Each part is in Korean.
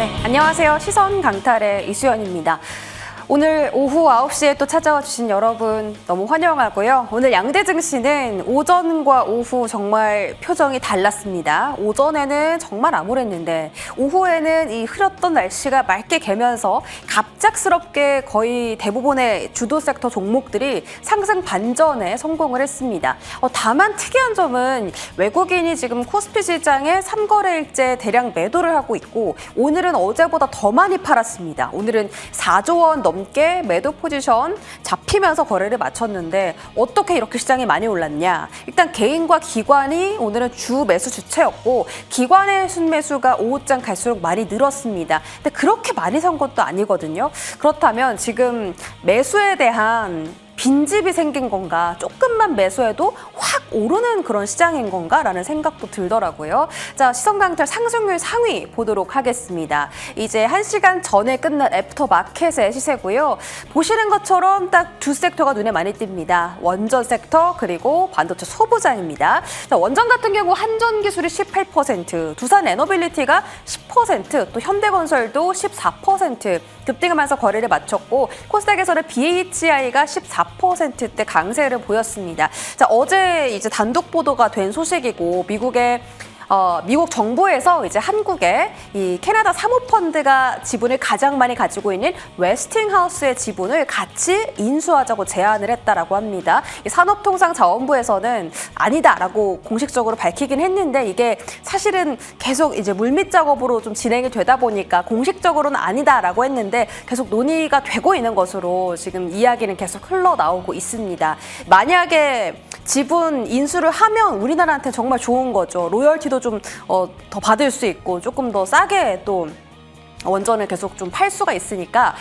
안녕하세요. 시선 강탈의 이수연입니다. 오늘 오후 9시에 또 찾아와 주신 여러분 너무 환영하고요. 오늘 양대 증시는 오전과 오후 정말 표정이 달랐습니다. 오전에는 정말 암울했는데 오후에는 이 흐렸던 날씨가 맑게 개면서 갑작스럽게 거의 대부분의 주도 섹터 종목들이 상승 반전에 성공을 했습니다. 다만 특이한 점은 외국인이 지금 코스피 시장에 3거래일째 대량 매도를 하고 있고 오늘은 어제보다 더 많이 팔았습니다. 오늘은 4조 원 넘게 매도 포지션 잡히면서 거래를 마쳤는데 어떻게 이렇게 시장이 많이 올랐냐? 일단 개인과 기관이 오늘은 주 매수 주체였고 기관의 순매수가 오후장 갈수록 많이 늘었습니다. 근데 그렇게 많이 산 것도 아니거든요. 그렇다면 지금 매수에 대한 빈집이 생긴 건가? 조금만 매수해도 확 오르는 그런 시장인 건가라는 생각도 들더라고요. 자, 시선강탈 상승률 상위 보도록 하겠습니다. 이제 1시간 전에 끝난 애프터마켓의 시세고요. 보시는 것처럼 딱 두 섹터가 눈에 많이 띕니다. 원전 섹터 그리고 반도체 소부장입니다. 자, 원전 같은 경우 한전기술이 18%, 두산에너빌리티가 10%, 또 현대건설도 14% 급등하면서 거래를 마쳤고 코스닥에서는 BHI가 14%대 강세를 보였습니다. 자, 어제 이제 단독 보도가 된 소식이고 미국 정부에서 이제 한국에 이 캐나다 사모펀드가 지분을 가장 많이 가지고 있는 웨스팅하우스의 지분을 같이 인수하자고 제안을 했다라고 합니다. 이 산업통상자원부에서는 아니다라고 공식적으로 밝히긴 했는데 이게 사실은 계속 이제 물밑 작업으로 좀 진행이 되다 보니까 공식적으로는 아니다라고 했는데 계속 논의가 되고 있는 것으로 지금 이야기는 계속 흘러나오고 있습니다. 만약에 지분 인수를 하면 우리나라한테 정말 좋은 거죠. 로열티도 좀 더 받을 수 있고 조금 더 싸게 또 원전을 계속 좀 팔 수가 있으니까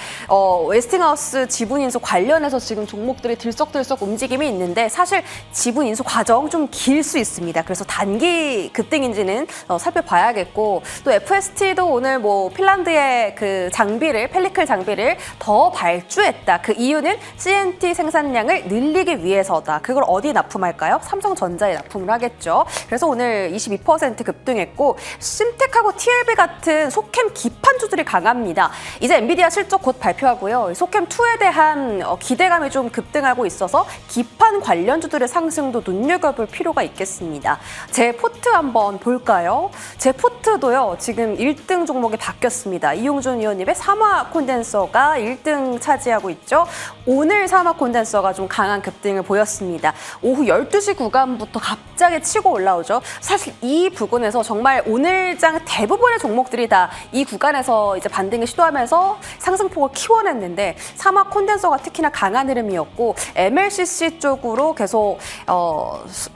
웨스팅하우스 지분 인수 관련해서 지금 종목들이 들썩들썩 움직임이 있는데 사실 지분 인수 과정 좀 길 수 있습니다. 그래서 단기 급등인지는 살펴봐야겠고 또 FST도 오늘 뭐 핀란드의 그 장비를 펠리클 장비를 더 발주했다. 그 이유는 CNT 생산량을 늘리기 위해서다. 그걸 어디 납품할까요? 삼성전자에 납품을 하겠죠. 그래서 오늘 22% 급등했고 심텍하고 TLB 같은 속캠 기판주 들이 강합니다. 이제 엔비디아 실적 곧 발표하고요. 속캠2에 대한 기대감이 좀 급등하고 있어서 기판 관련주들의 상승도 눈여겨볼 필요가 있겠습니다. 제 포트 한번 볼까요? 제 포트도요. 지금 1등 종목이 바뀌었습니다. 이용준 의원님의 사마 콘덴서가 1등 차지하고 있죠. 오늘 사마 콘덴서가 좀 강한 급등을 보였습니다. 오후 12시 구간부터 갑자기 치고 올라오죠. 사실 이 부분에서 정말 오늘장 대부분의 종목들이 다 이 구간에서 이제 반등을 시도하면서 상승폭을 키워냈는데 사마 콘덴서가 특히나 강한 흐름이었고 MLCC 쪽으로 계속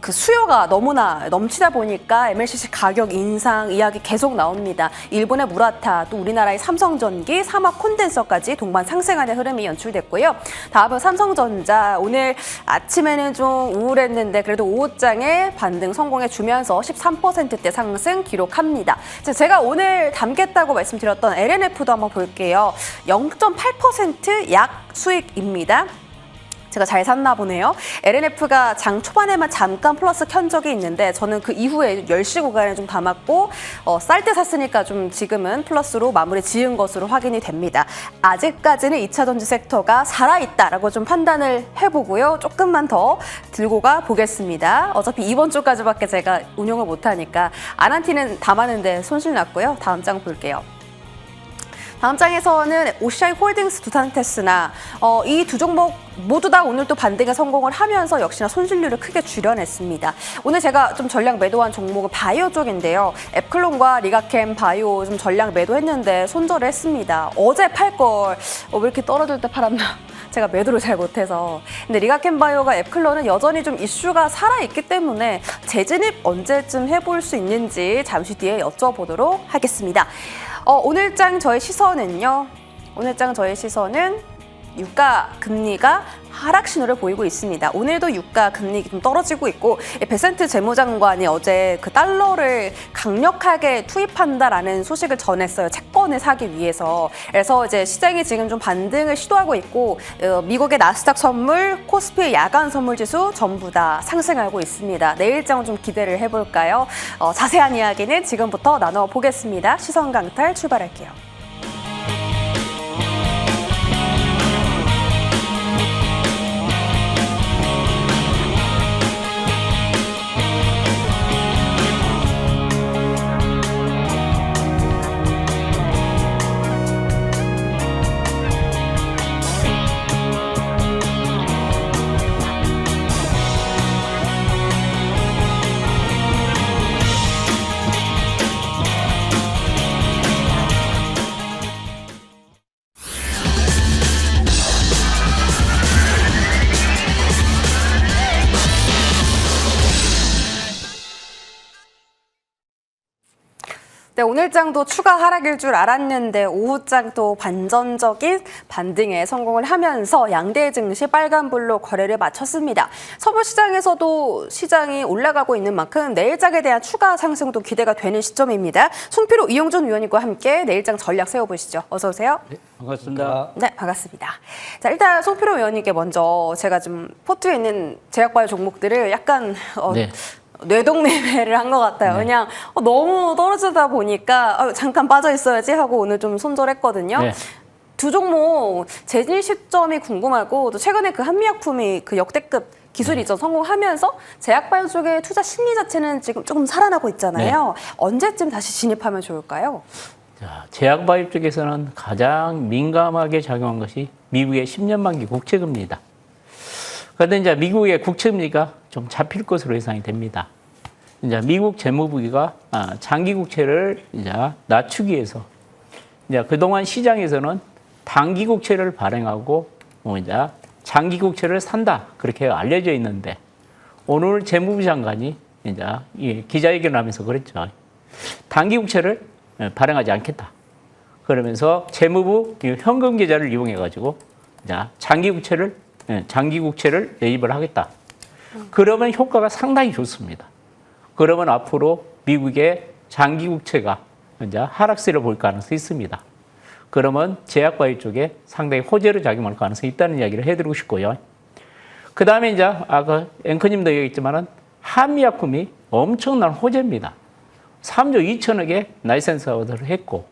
그 수요가 너무나 넘치다 보니까 MLCC 가격 인상 이야기 계속 나옵니다. 일본의 무라타 또 우리나라의 삼성전기 사마 콘덴서까지 동반 상승하는 흐름이 연출됐고요. 다음은 삼성전자 오늘 아침에는 좀 우울했는데 그래도 오후장에 반등 성공해 주면서 13%대 상승 기록합니다. 제가 오늘 담겠다고 말씀드렸던 LNF도 한번 볼게요. 0.8% 약 수익입니다. 제가 잘 샀나 보네요. LNF가 장 초반에만 잠깐 플러스 켠 적이 있는데 저는 그 이후에 10시 구간에 좀 담았고 쌀 때 샀으니까 좀 지금은 플러스로 마무리 지은 것으로 확인이 됩니다. 아직까지는 2차 전지 섹터가 살아있다라고 좀 판단을 해보고요. 조금만 더 들고 가 보겠습니다. 어차피 이번 주까지밖에 제가 운용을 못하니까 아난티는 담았는데 손실 났고요. 다음 장 볼게요. 다음 장에서는 OCI 홀딩스 두산테스나 이 두 종목 모두 다 오늘 또 반등에 성공을 하면서 역시나 손실률을 크게 줄여냈습니다. 오늘 제가 좀 전량 매도한 종목은 바이오 쪽인데요. 앱클론과 리가캠 바이오 좀 전량 매도했는데 손절을 했습니다. 어제 팔 걸 왜 이렇게 떨어질 때 팔았나? 제가 매도를 잘 못해서. 근데 리가캠 바이오가 앱클론은 여전히 좀 이슈가 살아있기 때문에 재진입 언제쯤 해볼 수 있는지 잠시 뒤에 여쭤보도록 하겠습니다. 오늘장 저의 시선은요. 오늘장 저의 시선은 유가 금리가 하락 신호를 보이고 있습니다. 오늘도 유가 금리 좀 떨어지고 있고 베센트 재무장관이 어제 그 달러를 강력하게 투입한다라는 소식을 전했어요. 채권을 사기 위해서. 그래서 이제 시장이 지금 좀 반등을 시도하고 있고 미국의 나스닥 선물, 코스피의 야간 선물 지수 전부 다 상승하고 있습니다. 내일장 좀 기대를 해볼까요? 자세한 이야기는 지금부터 나눠보겠습니다. 시선 강탈 출발할게요. 네, 오늘장도 추가 하락일 줄 알았는데 오후장도 반전적인 반등에 성공을 하면서 양대 증시 빨간불로 거래를 마쳤습니다. 서울시장에서도 시장이 올라가고 있는 만큼 내일장에 대한 추가 상승도 기대가 되는 시점입니다. 손필호 이용준 위원님과 함께 내일장 전략 세워보시죠. 어서 오세요. 네, 반갑습니다. 네, 반갑습니다. 자, 일단 손필호 위원님께 먼저 제가 좀 포트에 있는 제약바이오 종목들을 약간 네. 뇌동매매를 한 것 같아요. 네. 그냥 너무 떨어지다 보니까 잠깐 빠져 있어야지 하고 오늘 좀 손절했거든요. 네. 두 종목 재질 시점이 궁금하고 또 최근에 그 한미약품이 그 역대급 기술 이전 성공하면서 제약바이오 쪽의 투자 심리 자체는 지금 조금 살아나고 있잖아요. 언제쯤 다시 진입하면 좋을까요? 자, 제약바이오 쪽에서는 가장 민감하게 작용한 것이 미국의 10년 만기 국채금리다. 그런데 이제 미국의 국채금리가 좀 잡힐 것으로 예상이 됩니다. 이제 미국 재무부가 장기 국채를 이제 낮추기 위해서 이제 그동안 시장에서는 단기 국채를 발행하고 이제 장기 국채를 산다 그렇게 알려져 있는데 오늘 재무부 장관이 이제 기자회견을 하면서 그랬죠. 단기 국채를 발행하지 않겠다. 그러면서 재무부 현금 계좌를 이용해 가지고 이제 장기 국채를 매입을 하겠다. 그러면 효과가 상당히 좋습니다. 그러면 앞으로 미국의 장기 국채가 이제 하락세를 볼 가능성이 있습니다. 그러면 제약바이오 쪽에 상당히 호재로 작용할 가능성이 있다는 이야기를 해드리고 싶고요. 그 다음에 이제 아까 앵커님도 얘기했지만은 한미약품이 엄청난 호재입니다. 3조 2천억의 라이센스 오더를 했고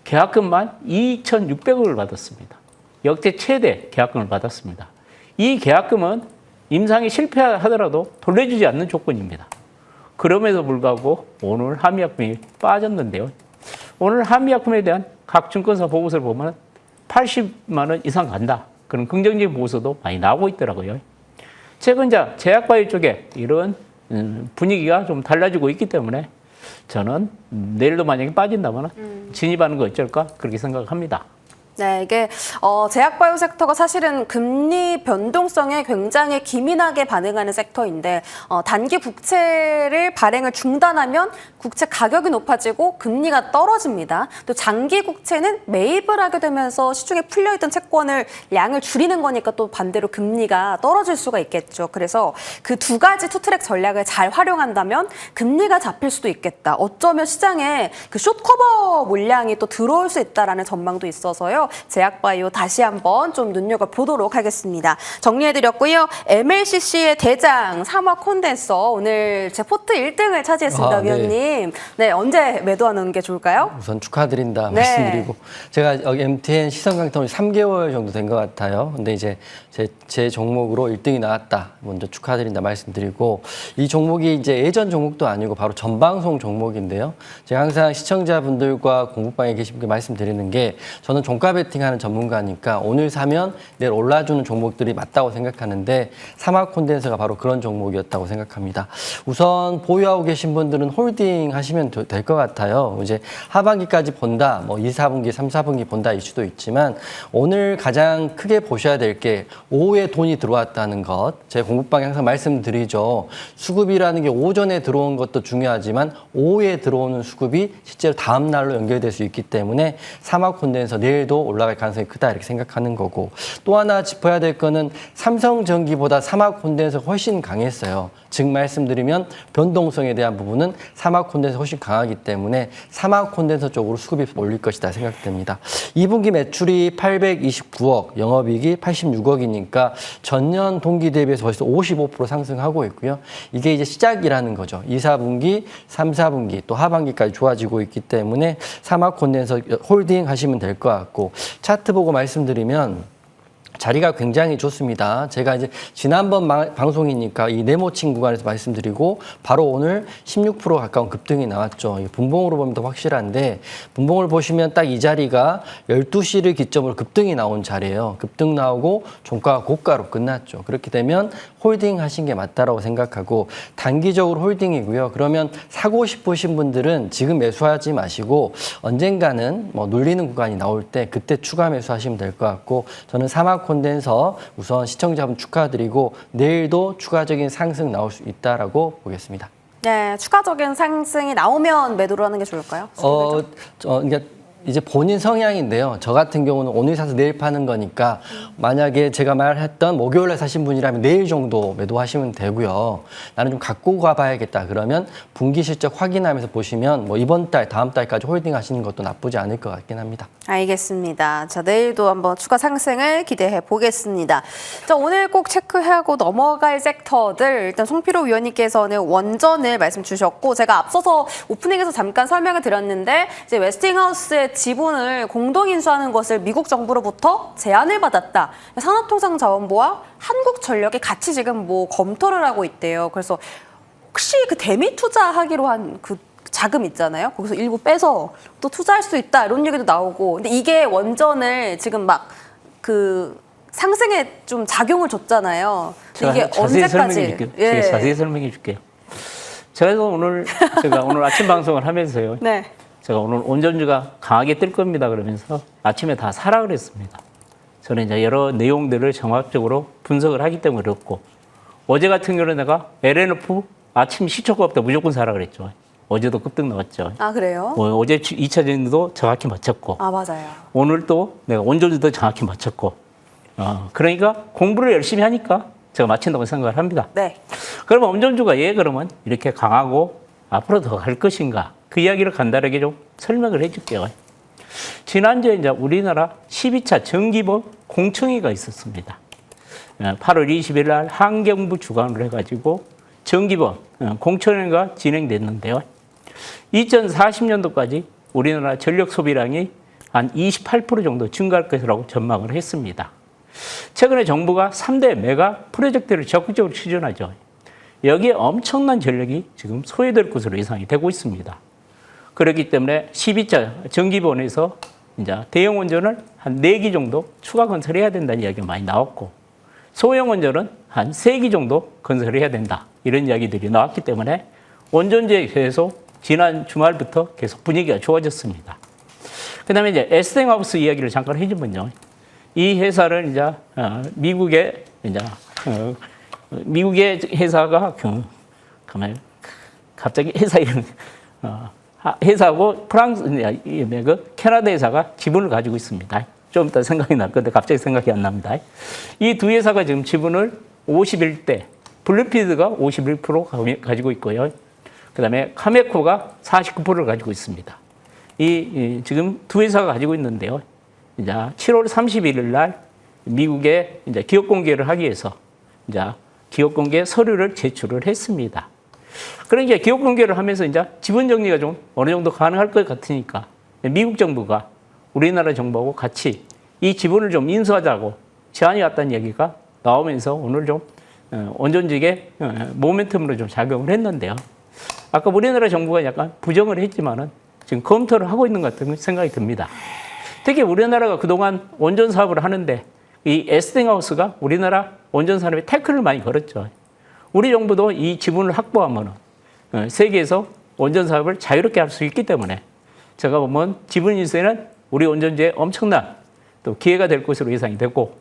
계약금만 2,600억을 받았습니다. 역대 최대 계약금을 받았습니다. 이 계약금은 임상이 실패하더라도 돌려주지 않는 조건입니다. 그럼에도 불구하고 오늘 한미약품이 빠졌는데요. 오늘 한미약품에 대한 각 증권사 보고서를 보면 80만 원 이상 간다. 그런 긍정적인 보고서도 많이 나오고 있더라고요. 최근 제약바이오 쪽에 이런 분위기가 좀 달라지고 있기 때문에 저는 내일도 만약에 빠진다면 진입하는 거 어쩔까 그렇게 생각합니다. 네, 이게 제약바이오 섹터가 사실은 금리 변동성에 굉장히 기민하게 반응하는 섹터인데 단기 국채를 발행을 중단하면 국채 가격이 높아지고 금리가 떨어집니다. 또 장기 국채는 매입을 하게 되면서 시중에 풀려있던 채권을 양을 줄이는 거니까 또 반대로 금리가 떨어질 수가 있겠죠. 그래서 그 두 가지 투트랙 전략을 잘 활용한다면 금리가 잡힐 수도 있겠다. 어쩌면 시장에 그 숏커버 물량이 또 들어올 수 있다라는 전망도 있어서요. 제약바이오 다시 한번 좀 눈여겨보도록 하겠습니다. 정리해드렸고요. MLCC의 대장 삼화 콘덴서 오늘 제 포트 1등을 차지했습니다. 위원님. 네, 언제 매도하는 게 좋을까요? 우선 축하드린다 네. 말씀드리고 제가 여기 MTN 시선 강탈이 3개월 정도 된 것 같아요. 근데 이제 제 종목으로 1등이 나왔다. 먼저 축하드린다 말씀드리고 이 종목이 이제 예전 종목도 아니고 바로 전방송 종목인데요. 제가 항상 시청자분들과 공부방에 계신 분께 말씀드리는 게 저는 종가 베팅하는 전문가니까 오늘 사면 내일 올라주는 종목들이 맞다고 생각하는데 삼화 콘덴서가 바로 그런 종목이었다고 생각합니다. 우선 보유하고 계신 분들은 홀딩 하시면 될 것 같아요. 이제 하반기까지 본다, 뭐 2, 4분기, 3, 4분기 본다 이슈도 있지만 오늘 가장 크게 보셔야 될 게 오후에 돈이 들어왔다는 것. 제 공부방에 항상 말씀드리죠. 수급이라는 게 오전에 들어온 것도 중요하지만 오후에 들어오는 수급이 실제로 다음 날로 연결될 수 있기 때문에 삼화 콘덴서 내일도 올라갈 가능성이 크다 이렇게 생각하는 거고 또 하나 짚어야 될 거는 삼성전기보다 삼화 콘덴서가 훨씬 강했어요. 즉 말씀드리면 변동성에 대한 부분은 삼화 콘덴서가 훨씬 강하기 때문에 삼화 콘덴서 쪽으로 수급이 몰릴 것이다 생각됩니다. 2분기 매출이 829억, 영업이익이 86억이니까 전년 동기 대비해서 벌써 55% 상승하고 있고요. 이게 이제 시작이라는 거죠. 2, 4분기, 3, 4분기 또 하반기까지 좋아지고 있기 때문에 삼화 콘덴서 홀딩 하시면 될 것 같고 차트 보고 말씀드리면 자리가 굉장히 좋습니다. 제가 이제 지난번 방송이니까 이 네모칭 구간에서 말씀드리고 바로 오늘 16% 가까운 급등이 나왔죠. 분봉으로 보면 더 확실한데 분봉을 보시면 딱 이 자리가 12시를 기점으로 급등이 나온 자리예요. 급등 나오고 종가가 고가로 끝났죠. 그렇게 되면 홀딩 하신 게 맞다라고 생각하고 단기적으로 홀딩이고요. 그러면 사고 싶으신 분들은 지금 매수하지 마시고 언젠가는 뭐 눌리는 구간이 나올 때 그때 추가 매수하시면 될 것 같고 저는 삼화 콘덴서 우선 시청자분 축하드리고 내일도 추가적인 상승 나올 수 있다라고 보겠습니다. 네, 추가적인 상승이 나오면 매도를 하는 게 좋을까요? 그러니까 이제 본인 성향인데요. 저 같은 경우는 오늘 사서 내일 파는 거니까 만약에 제가 말했던 목요일에 사신 분이라면 내일 정도 매도하시면 되고요. 나는 좀 갖고 가봐야겠다. 그러면 분기 실적 확인하면서 보시면 뭐 이번 달, 다음 달까지 홀딩 하시는 것도 나쁘지 않을 것 같긴 합니다. 알겠습니다. 자, 내일도 한번 추가 상승을 기대해 보겠습니다. 자, 오늘 꼭 체크하고 넘어갈 섹터들 일단 송필호 위원님께서는 원전을 말씀 주셨고 제가 앞서서 오프닝에서 잠깐 설명을 드렸는데 이제 웨스팅하우스의 지분을 공동 인수하는 것을 미국 정부로부터 제안을 받았다. 산업통상자원부와 한국전력이 같이 지금 뭐 검토를 하고 있대요. 그래서 혹시 그 대미 투자하기로 한 그 자금 있잖아요. 거기서 일부 빼서 또 투자할 수 있다 이런 얘기도 나오고. 근데 이게 원전을 지금 막 그 상승에 좀 작용을 줬잖아요. 근데 이게 언제까지? 제가 자세히 설명해 줄게요. 제가 오늘 아침 방송을 하면서요. 네. 제가 오늘 원전주가 강하게 뜰 겁니다 그러면서 아침에 다 사라 그랬습니다. 저는 이제 여러 내용들을 종합적으로 분석을 하기 때문에 그렇고 어제 같은 경우는 내가 LNF 아침 시초가보다 무조건 사라 그랬죠. 어제도 급등 나왔죠. 아, 그래요? 어제 2차전도 정확히 맞췄고 아, 맞아요. 오늘 또 내가 원전주도 정확히 맞췄고 그러니까 공부를 열심히 하니까 제가 맞춘다고 생각을 합니다. 네. 그러면 원전주가 그러면 이렇게 강하고 앞으로 더 갈 것인가 그 이야기를 간단하게 좀 설명을 해줄게요. 지난주에 이제 우리나라 12차 정기법 공청회가 있었습니다. 8월 20일 날 환경부 주관을 해가지고 정기법 공청회가 진행됐는데요. 2040년도까지 우리나라 전력 소비량이 한 28% 정도 증가할 것이라고 전망을 했습니다. 최근에 정부가 3대 메가 프로젝트를 적극적으로 추진하죠. 여기에 엄청난 전력이 지금 소요될 것으로 예상이 되고 있습니다. 그렇기 때문에 12차 정기본에서 이제 대형 원전을 한 4기 정도 추가 건설해야 된다는 이야기가 많이 나왔고 소형 원전은 한 3기 정도 건설해야 된다. 이런 이야기들이 나왔기 때문에 원전주에 대해서 지난 주말부터 계속 분위기가 좋아졌습니다. 그 다음에 이제 에스팅하우스 이야기를 잠깐 해주면요. 이 회사를 이제 미국의 회사가 갑자기 회사 이름 회사하고 프랑스 캐나다 회사가 지분을 가지고 있습니다. 좀 이따 생각이 날 건데 갑자기 생각이 안 납니다. 이 두 회사가 지금 지분을 51대, 블루피드가 51% 가지고 있고요. 그다음에 카메코가 49%를 가지고 있습니다. 지금 두 회사가 가지고 있는데요. 이제 7월 31일 날 미국에 이제 기업 공개를 하기 위해서 이제 기업 공개 서류를 제출을 했습니다. 그러니까 기업 공개를 하면서 이제 지분 정리가 좀 어느 정도 가능할 것 같으니까 미국 정부가 우리나라 정부하고 같이 이 지분을 좀 인수하자고 제안이 왔다는 얘기가 나오면서 오늘 좀 원전직의 모멘텀으로 좀 작용을 했는데요. 아까 우리나라 정부가 약간 부정을 했지만은 지금 검토를 하고 있는 것 같은 생각이 듭니다. 특히 우리나라가 그동안 원전 사업을 하는데 이 에스팅하우스가 우리나라 원전 산업에 태클을 많이 걸었죠. 우리 정부도 이 지분을 확보하면 세계에서 원전 사업을 자유롭게 할 수 있기 때문에 제가 보면 지분 인수에는 우리 원전주에 엄청난 또 기회가 될 것으로 예상이 되고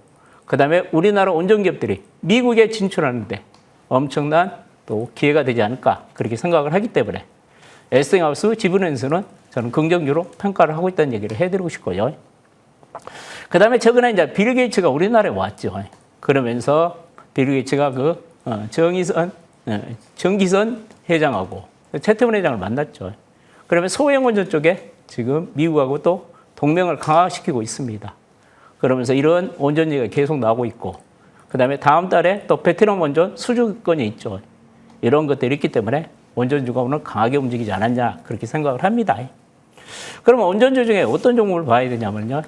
그다음에 우리나라 원전 기업들이 미국에 진출하는데 엄청난 또 기회가 되지 않을까 그렇게 생각을 하기 때문에 에스팅하우스 지분 인수는 저는 긍정적으로 평가를 하고 있다는 얘기를 해드리고 싶고요. 그다음에 최근에 이제 빌 게이츠가 우리나라에 왔죠. 그러면서 빌 게이츠가 정기선 회장하고 최태원 회장을 만났죠. 그러면 소형 원전 쪽에 지금 미국하고 또 동맹을 강화시키고 있습니다. 그러면서 이런 원전 얘기가 계속 나오고 있고 그다음에 다음 달에 또 베트남 원전 수주권이 있죠. 이런 것들이 있기 때문에 원전주가 오늘 강하게 움직이지 않았냐 그렇게 생각을 합니다. 그러면 원전주 중에 어떤 종목을 봐야 되냐면요.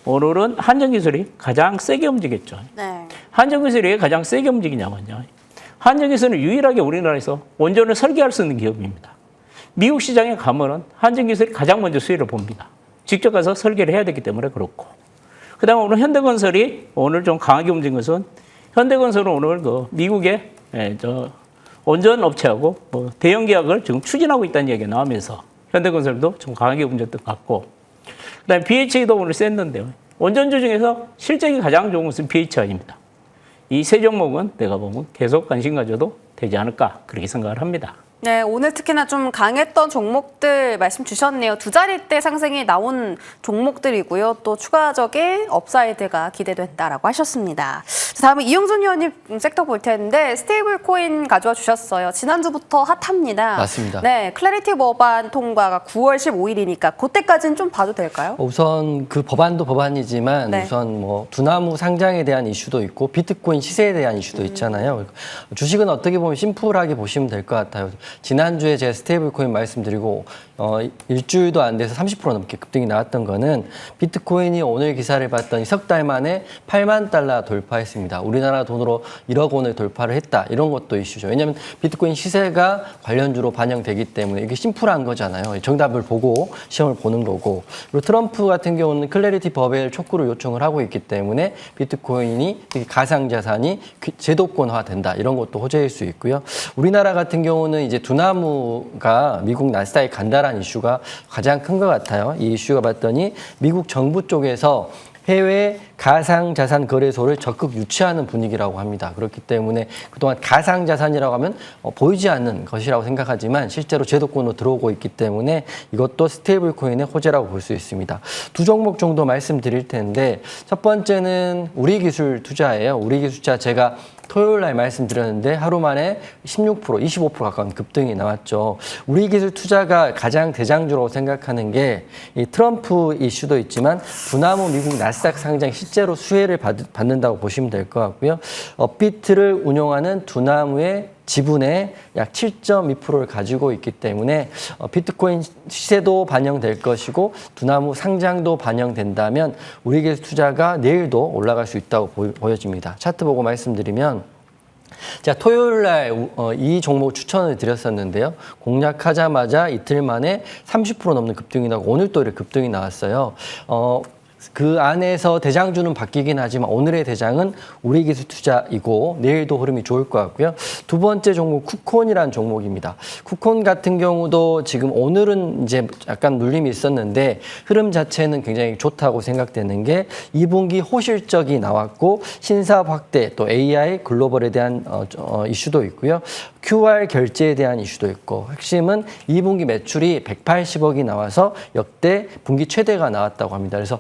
오늘은 한전기술이 가장 세게 움직였죠. 네. 한전기술이 왜 가장 세게 움직이냐면요. 한전기술은 유일하게 우리나라에서 원전을 설계할 수 있는 기업입니다. 미국 시장에 가면은 한전기술이 가장 먼저 수혜를 봅니다. 직접 가서 설계를 해야 되기 때문에 그렇고. 그 다음에 오늘 현대건설이 오늘 좀 강하게 움직인 것은 현대건설은 오늘 미국의 원전 업체하고 대형 계약을 지금 추진하고 있다는 얘기가 나오면서 현대건설도 좀 강하게 움직였던 것 같고. 그 다음에 BHI도 오늘 셌는데요. 원전주 중에서 실적이 가장 좋은 것은 BHI입니다. 이 세 종목은 내가 보면 계속 관심 가져도 되지 않을까 그렇게 생각을 합니다. 네, 오늘 특히나 좀 강했던 종목들 말씀 주셨네요. 두 자릿대 상승이 나온 종목들이고요. 또 추가적인 업사이드가 기대된다라고 하셨습니다. 자, 다음은 이용준 의원님 섹터 볼 텐데 스테이블 코인 가져와 주셨어요. 지난주부터 핫합니다. 맞습니다. 네, 클래리티 법안 통과가 9월 15일이니까 그때까지는 좀 봐도 될까요? 우선 그 법안도 법안이지만 네. 우선 뭐 두나무 상장에 대한 이슈도 있고 비트코인 시세에 대한 이슈도 있잖아요. 주식은 어떻게 보면 심플하게 보시면 될 것 같아요. 지난주에 제가 스테이블 코인 말씀드리고 일주일도 안 돼서 30% 넘게 급등이 나왔던 거는 비트코인이 오늘 기사를 봤더니 석 달 만에 8만 달러 돌파했습니다. 우리나라 돈으로 1억 원을 돌파를 했다. 이런 것도 이슈죠. 왜냐하면 비트코인 시세가 관련주로 반영되기 때문에 이게 심플한 거잖아요. 정답을 보고 시험을 보는 거고. 그리고 트럼프 같은 경우는 클래리티 법에 촉구를 요청을 하고 있기 때문에 비트코인이 가상자산이 제도권화 된다. 이런 것도 호재일 수 있고요. 우리나라 같은 경우는 이제 두나무가 미국 나스닥에 간다라는 이슈가 가장 큰 것 같아요. 이 이슈가 봤더니 미국 정부 쪽에서 해외 가상자산 거래소를 적극 유치하는 분위기라고 합니다. 그렇기 때문에 그동안 가상자산이라고 하면 보이지 않는 것이라고 생각하지만 실제로 제도권으로 들어오고 있기 때문에 이것도 스테이블 코인의 호재라고 볼 수 있습니다. 두 종목 정도 말씀드릴 텐데 첫 번째는 우리기술 투자예요. 우리기술 투자 제가 토요일 날 말씀드렸는데 하루 만에 16%, 25% 가까운 급등이 나왔죠. 우리기술 투자가 가장 대장주라고 생각하는 게 이 트럼프 이슈도 있지만 두나무 미국 나스닥 상장 실제로 수혜를 받는다고 보시면 될 것 같고요. 업비트를 운용하는 두나무의 지분의 약 7.2%를 가지고 있기 때문에 비트코인 시세도 반영될 것이고 두나무 상장도 반영된다면 우리기술 투자가 내일도 올라갈 수 있다고 보여집니다. 차트 보고 말씀드리면 제가 토요일 날 이 종목 추천을 드렸었는데요. 공략하자마자 이틀 만에 30% 넘는 급등이 나고 오늘 또 이렇게 급등이 나왔어요. 그 안에서 대장주는 바뀌긴 하지만 오늘의 대장은 우리기술 투자이고 내일도 흐름이 좋을 것 같고요. 두 번째 종목 쿠콘이라는 종목입니다. 쿠콘 같은 경우도 지금 오늘은 이제 약간 눌림이 있었는데 흐름 자체는 굉장히 좋다고 생각되는 게 2분기 호실적이 나왔고 신사업 확대 또 AI 글로벌에 대한 이슈도 있고요. QR 결제에 대한 이슈도 있고 핵심은 2분기 매출이 180억이 나와서 역대 분기 최대가 나왔다고 합니다. 그래서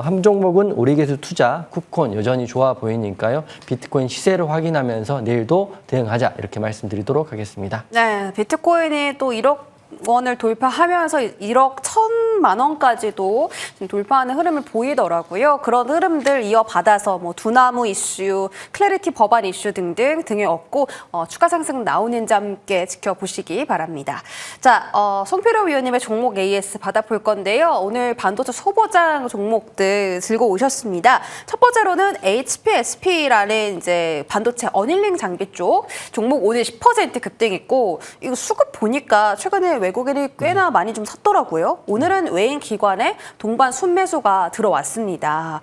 한 종목은 우리기술 투자, 쿠콘 여전히 좋아 보이니까요. 비트코인 시세를 확인하면서 내일도 대응하자 이렇게 말씀드리도록 하겠습니다. 네, 비트코인이 또 1억 원을 돌파하면서 1억 1,000만 원까지도 지금 돌파하는 흐름을 보이더라고요. 그런 흐름들 이어받아서 뭐 두나무 이슈, 클래리티 법안 이슈 등등 등에 업고 추가 상승 나오는지 함께 지켜보시기 바랍니다. 자, 송필호 위원님의 종목 AS 받아볼 건데요. 오늘 반도체 소보장 종목들 들고 오셨습니다. 첫 번째로는 HPSP라는 이제 반도체 어닐링 장비 쪽 종목 오늘 10% 급등했고 이거 수급 보니까 최근에 외국인이 꽤나 많이 좀 샀더라고요. 오늘은 외인 기관의 동반 순매수가 들어왔습니다.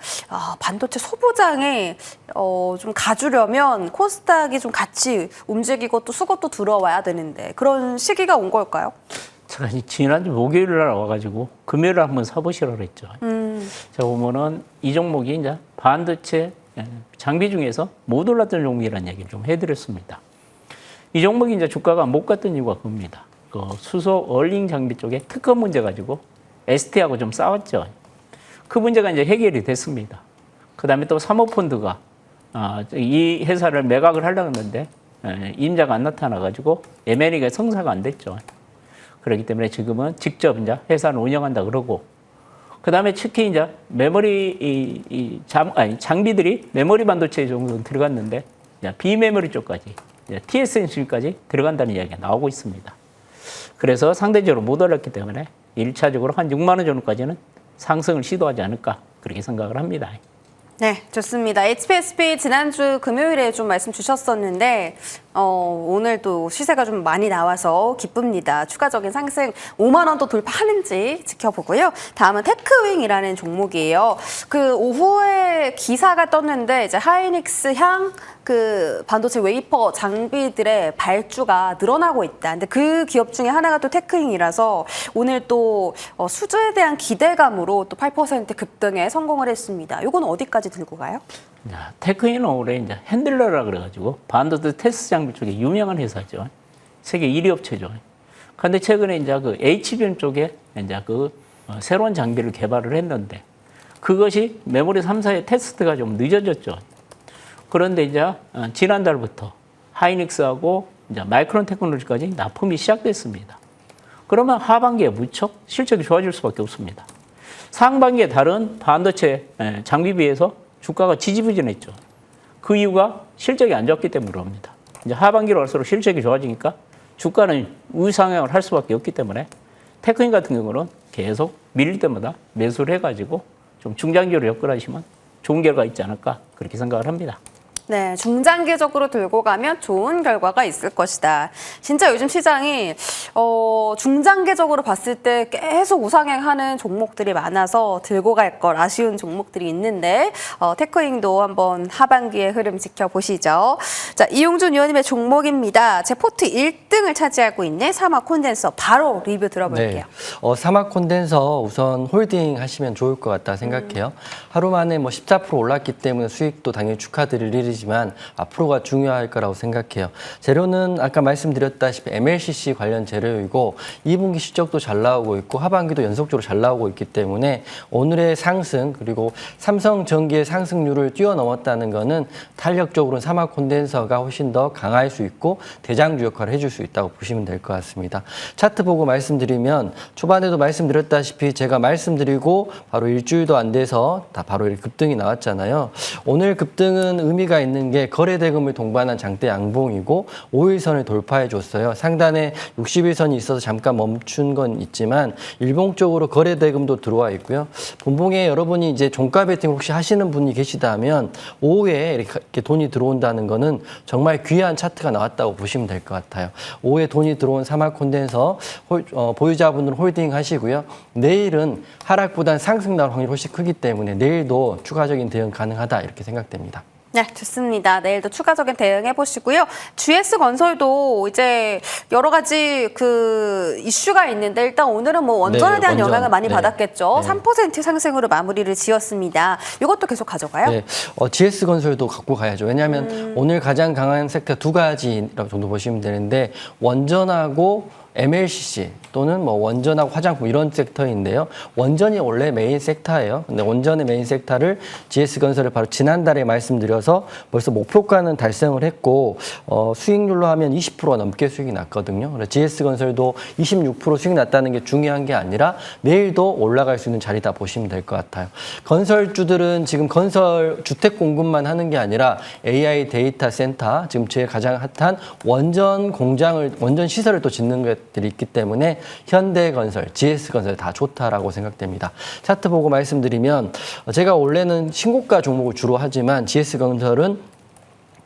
반도체 소보장에 좀 가주려면 코스닥이 좀 같이 움직이고 또 수급도 들어와야 되는데 그런 시기가 온 걸까요? 제가 지난주 목요일 날 와가지고 금요일에 한번 사보시라고 그랬죠. 제가 보면은 이 종목이 이제 반도체 장비 중에서 못 올랐던 종목이라는 얘기를 좀 해드렸습니다. 이 종목이 이제 주가가 못 갔던 이유가 그겁니다. 그 수소 얼링 장비 쪽에 특허 문제 가지고 ST하고 좀 싸웠죠. 그 문제가 이제 해결이 됐습니다. 그 다음에 또 사모펀드가 이 회사를 매각을 하려고 했는데 임자가 안 나타나가지고 M&A가 성사가 안 됐죠. 그렇기 때문에 지금은 직접 이제 회사를 운영한다 그러고 그 다음에 특히 이제 메모리 장비들이 메모리 반도체 정도 들어갔는데 비메모리 쪽까지 TSMC까지 들어간다는 이야기가 나오고 있습니다. 그래서 상대적으로 못 올랐기 때문에 1차적으로 한 6만 원 정도까지는 상승을 시도하지 않을까 그렇게 생각을 합니다. 네, 좋습니다. HPSP 지난주 금요일에 좀 말씀 주셨었는데 오늘 또 시세가 좀 많이 나와서 기쁩니다. 추가적인 상승 5만 원도 돌파하는지 지켜보고요. 다음은 테크윙이라는 종목이에요. 그 오후에 기사가 떴는데 이제 하이닉스 향 그 반도체 웨이퍼 장비들의 발주가 늘어나고 있다. 근데 그 기업 중에 하나가 또 테크윙이라서 오늘 또 수주에 대한 기대감으로 또 8% 급등에 성공을 했습니다. 이건 어디까지 들고 가요? 테크윙은 올해 이제 핸들러라 그래가지고 반도체 테스트 장비 쪽에 유명한 회사죠. 세계 1위 업체죠. 그런데 최근에 이제 그 HBM 쪽에 이제 새로운 장비를 개발을 했는데 그것이 메모리 3사의 테스트가 좀 늦어졌죠. 그런데 이제 지난달부터 하이닉스하고 이제 마이크론 테크놀로지까지 납품이 시작됐습니다. 그러면 하반기에 무척 실적이 좋아질 수밖에 없습니다. 상반기에 다른 반도체 장비 비해서 주가가 지지부진했죠. 그 이유가 실적이 안 좋았기 때문에 그럽니다. 이제 하반기로 갈수록 실적이 좋아지니까 주가는 우상향을 할 수밖에 없기 때문에 테크인 같은 경우는 계속 밀릴 때마다 매수를 해가지고 좀 중장기로 접근하시면 좋은 결과 있지 않을까 그렇게 생각을 합니다. 네, 중장기적으로 들고 가면 좋은 결과가 있을 것이다. 진짜 요즘 시장이 중장기적으로 봤을 때 계속 우상향하는 종목들이 많아서 들고 갈 걸 아쉬운 종목들이 있는데 테크잉도 한번 하반기의 흐름 지켜보시죠. 자, 이용준 위원님의 종목입니다. 제 포트 1등을 차지하고 있는 사막 콘덴서 바로 리뷰 들어볼게요. 네. 사막 콘덴서 우선 홀딩 하시면 좋을 것 같다 생각해요. 하루 만에 뭐 14% 올랐기 때문에 수익도 당연히 축하드릴 일이지만 앞으로가 중요할 거라고 생각해요. 재료는 아까 말씀드렸다시피 MLCC 관련 재료이고 2분기 실적도 잘 나오고 있고 하반기도 연속적으로 잘 나오고 있기 때문에 오늘의 상승 그리고 삼성전기의 상승률을 뛰어넘었다는 것은 탄력적으로는 사막 콘덴서가 훨씬 더 강할 수 있고 대장주 역할을 해줄 수 있다고 보시면 될 것 같습니다. 차트 보고 말씀드리면 초반에도 말씀드렸다시피 제가 말씀드리고 바로 일주일도 안 돼서 다 바로 이렇게 급등이 나왔잖아요. 오늘 급등은 의미가 있는 게 거래대금을 동반한 장대 양봉이고 5일선을 돌파해 줬어요. 상단에 60일선이 있어서 잠깐 멈춘 건 있지만 일봉적으로 거래대금도 들어와 있고요. 본봉에 여러분이 이제 종가 베팅 혹시 하시는 분이 계시다면 오후에 이렇게 돈이 들어온다는 거는 정말 귀한 차트가 나왔다고 보시면 될 것 같아요. 오후에 돈이 들어온 사막 콘덴서 보유자분들은 홀딩 하시고요. 내일은 하락보단 상승 나올 확률이 훨씬 크기 때문에 내일도 추가적인 대응 가능하다 이렇게 생각됩니다. 네, 좋습니다. 내일도 추가적인 대응해 보시고요. GS건설도 이제 여러 가지 이슈가 있는데 일단 오늘은 뭐 원전에 대한 원전. 영향을 많이 네. 받았겠죠. 네. 3% 상승으로 마무리를 지었습니다. 이것도 계속 가져가요? 네, GS건설도 갖고 가야죠. 왜냐하면 오늘 가장 강한 섹터 두 가지라고 정도 보시면 되는데 원전하고 MLCC 또는 뭐 원전하고 화장품 이런 섹터인데요. 원전이 원래 메인 섹터예요. 근데 원전의 메인 섹터를 GS건설을 바로 지난달에 말씀드려서 벌써 목표가는 달성을 했고 수익률로 하면 20% 넘게 수익이 났거든요. 그래서 GS건설도 26% 수익 났다는 게 중요한 게 아니라 내일도 올라갈 수 있는 자리다 보시면 될 것 같아요. 건설주들은 지금 건설 주택 공급만 하는 게 아니라 AI 데이터 센터 지금 제일 가장 핫한 원전 공장을 원전 시설을 또 짓는 것들이 있기 때문에 현대건설, GS건설 다 좋다라고 생각됩니다. 차트 보고 말씀드리면 제가 원래는 신고가 종목을 주로 하지만 GS건설은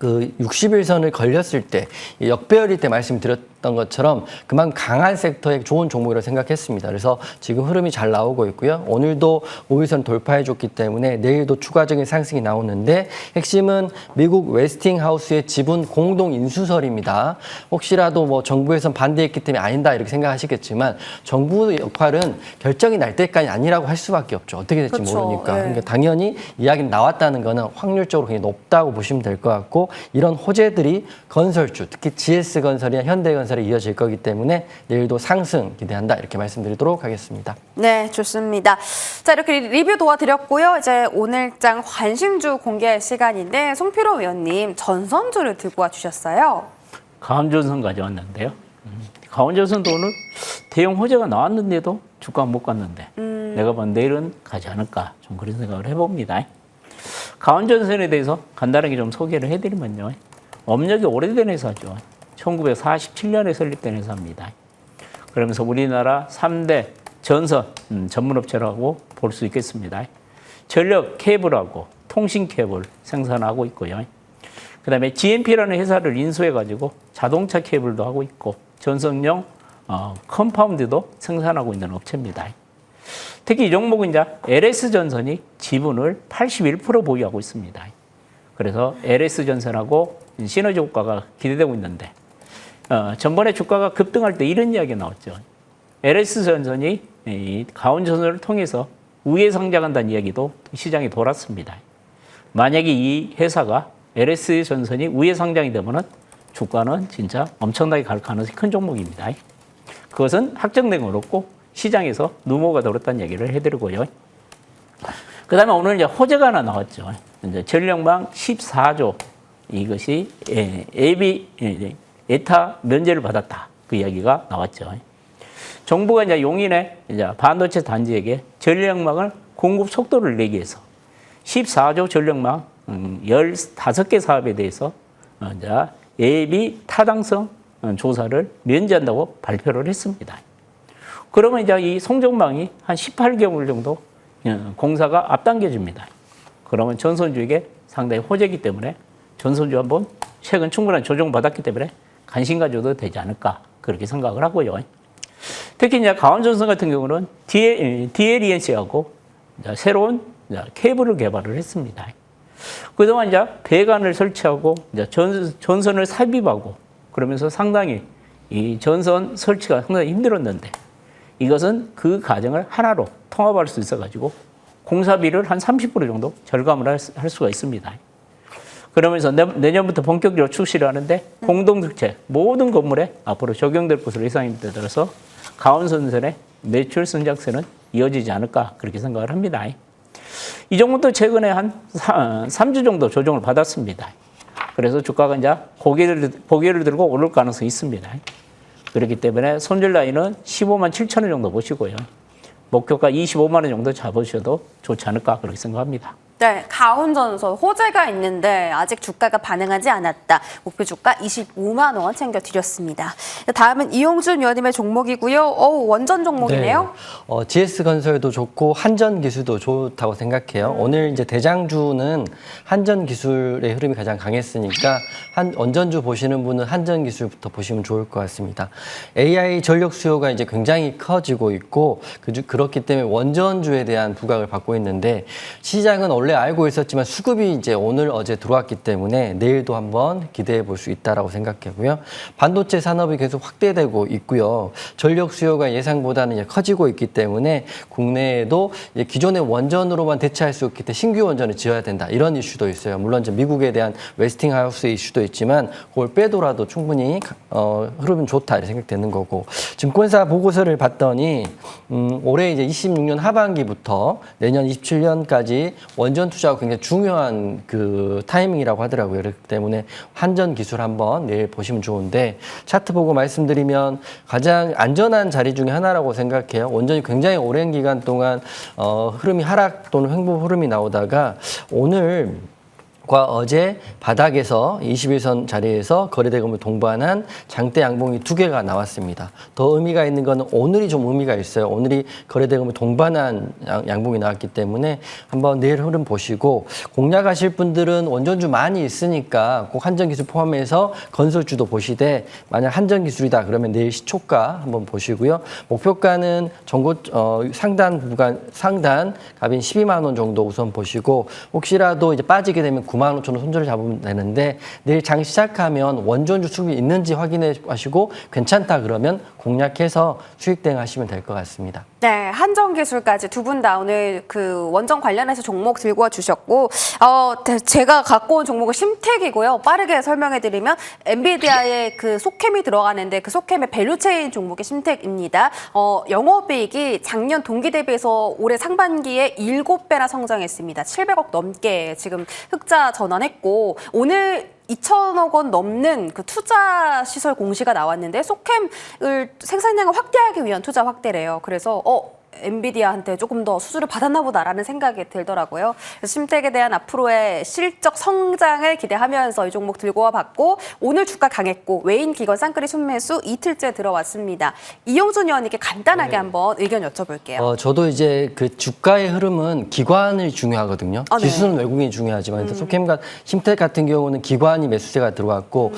60일선을 걸렸을 때 역배열일 때 말씀드렸던 것처럼 그만큼 강한 섹터의 좋은 종목이라고 생각했습니다. 그래서 지금 흐름이 잘 나오고 있고요. 오늘도 5일선 돌파해줬기 때문에 내일도 추가적인 상승이 나오는데 핵심은 미국 웨스팅하우스의 지분 공동 인수설입니다. 혹시라도 뭐 정부에선 반대했기 때문에 아니다 이렇게 생각하시겠지만 정부 역할은 결정이 날 때까지 아니라고 할 수밖에 없죠. 어떻게 될지 그렇죠. 네. 모르니까. 예. 그러니까 당연히 이야기는 나왔다는 거는 확률적으로 굉장히 높다고 보시면 될 것 같고 이런 호재들이 건설주, 특히 GS건설이나 현대건설에 이어질 거기 때문에 내일도 상승 기대한다 이렇게 말씀드리도록 하겠습니다. 네, 좋습니다. 자, 이렇게 리뷰 도와드렸고요. 이제 오늘장 관심주 공개할 시간인데 송필호 위원님 전선주를 들고 와주셨어요. 가온전선 가져왔는데요. 가온전선도 오늘 대형 호재가 나왔는데도 주가 못 갔는데 내가 본 내일은 가지 않을까 좀 그런 생각을 해봅니다. 가온전선에 대해서 간단하게 좀 소개를 해드리면요. 업력이 오래된 회사죠. 1947년에 설립된 회사입니다. 그러면서 우리나라 3대 전선 전문업체라고 볼 수 있겠습니다. 전력 케이블하고 통신 케이블 생산하고 있고요. 그 다음에 GMP라는 회사를 인수해가지고 자동차 케이블도 하고 있고 전선용 컴파운드도 생산하고 있는 업체입니다. 특히 이 종목은 이제 LS전선이 지분을 81% 보유하고 있습니다. 그래서 LS전선하고 시너지 효과가 기대되고 있는데 전번에 주가가 급등할 때 이런 이야기가 나왔죠. LS전선이 이 가온전선을 통해서 우회 상장한다는 이야기도 시장에 돌았습니다. 만약에 이 회사가 LS전선이 우회 상장이 되면은 주가는 진짜 엄청나게 갈 가능성이 큰 종목입니다. 그것은 확정된 건 없고 시장에서 누모가 들었다는 얘기를 해드리고요. 그 다음에 오늘 이제 호재가 하나 나왔죠. 이제 전력망 14조 이것이 에타 면제를 받았다. 그 이야기가 나왔죠. 정부가 이제 용인의 이제 반도체 단지에게 전력망을 공급 속도를 내기 위해서 14조 전력망 15개 사업에 대해서 이제 예비 타당성 조사를 면제한다고 발표를 했습니다. 그러면 이제 이 송정망이 한 18개월 정도 공사가 앞당겨집니다. 그러면 전선주에게 상당히 호재이기 때문에 전선주 한번 최근 충분한 조정받았기 때문에 관심 가져도 되지 않을까 그렇게 생각을 하고요. 특히 이제 강원전선 같은 경우는 DLENC하고 새로운 케이블을 개발을 했습니다. 그동안 이제 배관을 설치하고 이제 전선을 삽입하고 그러면서 상당히 이 전선 설치가 상당히 힘들었는데 이것은 그 과정을 하나로 통합할 수 있어가지고 공사비를 한 30% 정도 절감을 할 수가 있습니다. 그러면서 내년부터 본격적으로 출시를 하는데 공동주택 모든 건물에 앞으로 적용될 것으로 예상입니다. 따라서 강원선선의 매출 성장세는 이어지지 않을까 그렇게 생각을 합니다. 이 종목도 최근에 한 3주 정도 조정을 받았습니다. 그래서 주가가 이제 고개를 들고 오를 가능성이 있습니다. 그렇기 때문에 손절 라인은 15만 7천 원 정도 보시고요. 목표가 25만 원 정도 잡으셔도 좋지 않을까 그렇게 생각합니다. 네, 강원전선 호재가 있는데 아직 주가가 반응하지 않았다. 목표 주가 25만 원 챙겨드렸습니다. 다음은 이용준 위원님의 종목이고요. 원전 종목이네요. 네. GS건설도 좋고 한전기술도 좋다고 생각해요. 오늘 이제 대장주는 한전기술의 흐름이 가장 강했으니까 원전주 보시는 분은 한전기술부터 보시면 좋을 것 같습니다. AI 전력 수요가 이제 굉장히 커지고 있고 그렇기 때문에 원전주에 대한 부각을 받고 있는데 시장은 원래 알고 있었지만 수급이 이제 오늘 어제 들어왔기 때문에 내일도 한번 기대해 볼 수 있다라고 생각하고요. 반도체 산업이 계속 확대되고 있고요. 전력 수요가 예상보다는 이제 커지고 있기 때문에 국내에도 이제 기존의 원전으로만 대체할 수 없기 때문에 신규 원전을 지어야 된다 이런 이슈도 있어요. 물론 이제 미국에 대한 웨스팅하우스 이슈도 있지만 그걸 빼더라도 충분히 흐름은 좋다 이렇게 생각되는 거고 증권사 보고서를 봤더니 올해 이제 26년 하반기부터 내년 27년까지 원전 투자가 굉장히 중요한 그 타이밍이라고 하더라고요. 그렇기 때문에 한전 기술 한번 내일 보시면 좋은데 차트 보고 말씀드리면 가장 안전한 자리 중에 하나라고 생각해요. 원전이 굉장히 오랜 기간 동안 흐름이 하락 또는 횡보 흐름이 나오다가 오늘 과 어제 바닥에서 21선 자리에서 거래대금을 동반한 장대 양봉이 2개가 나왔습니다. 더 의미가 있는 건 오늘이 좀 의미가 있어요. 오늘이 거래대금을 동반한 양봉이 나왔기 때문에 한번 내일 흐름 보시고 공략하실 분들은 원전주 많이 있으니까 꼭 한전기술 포함해서 건설주도 보시되 만약 한전기술이다 그러면 내일 시초가 한번 보시고요. 목표가는 상단 값인 12만 원 정도 우선 보시고 혹시라도 이제 빠지게 되면 9만 5천 원 손절을 잡으면 되는데 내일 장 시작하면 원전주 수급이 있는지 확인해 하시고 괜찮다 그러면 공략해서 수익 대응하시면 될 것 같습니다. 네, 한전기술까지 두 분 다 오늘 그 원전 관련해서 종목 들고 와 주셨고 제가 갖고 온 종목은 심택이고요. 빠르게 설명해드리면 엔비디아의 그 속캠이 들어가는데 그 속캠의 밸류체인 종목이 심택입니다. 영업이익이 작년 동기 대비해서 올해 상반기에 7배나 성장했습니다. 700억 넘게 지금 흑자 전환했고 오늘 2천억 원 넘는 그 투자 시설 공시가 나왔는데 속캠을 생산량을 확대하기 위한 투자 확대래요. 그래서 엔비디아한테 조금 더 수주를 받았나 보다라는 생각이 들더라고요. 그래서 심택에 대한 앞으로의 실적 성장을 기대하면서 이 종목 들고 와봤고 오늘 주가 강했고 외인 기관 쌍끌이 순매수 이틀째 들어왔습니다. 이용준 의원님께 간단하게 한번 의견 여쭤볼게요. 저도 이제 그 주가의 흐름은 기관이 중요하거든요. 네. 지수는 외국인이 중요하지만 속캠과 심택 같은 경우는 기관이 매수세가 들어왔고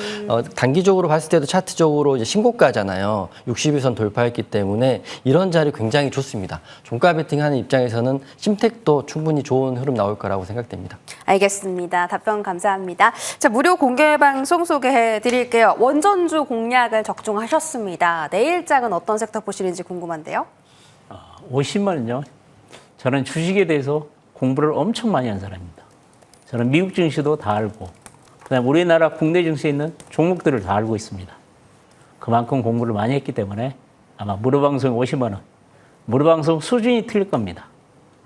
단기적으로 봤을 때도 차트적으로 이제 신고가잖아요. 60일선 돌파했기 때문에 이런 자리 굉장히 좋습니다. 종가 베팅하는 입장에서는 심택도 충분히 좋은 흐름 나올 거라고 생각됩니다. 알겠습니다. 답변 감사합니다. 자, 무료 공개 방송 소개해 드릴게요. 원전주 공략을 적중하셨습니다. 내일장은 어떤 섹터 보시는지 궁금한데요. 50만 원요. 저는 주식에 대해서 공부를 엄청 많이 한 사람입니다. 저는 미국 증시도 다 알고 그다음에 우리나라 국내 증시에 있는 종목들을 다 알고 있습니다. 그만큼 공부를 많이 했기 때문에 아마 무료방송에 오시면은 무료방송 수준이 틀릴 겁니다.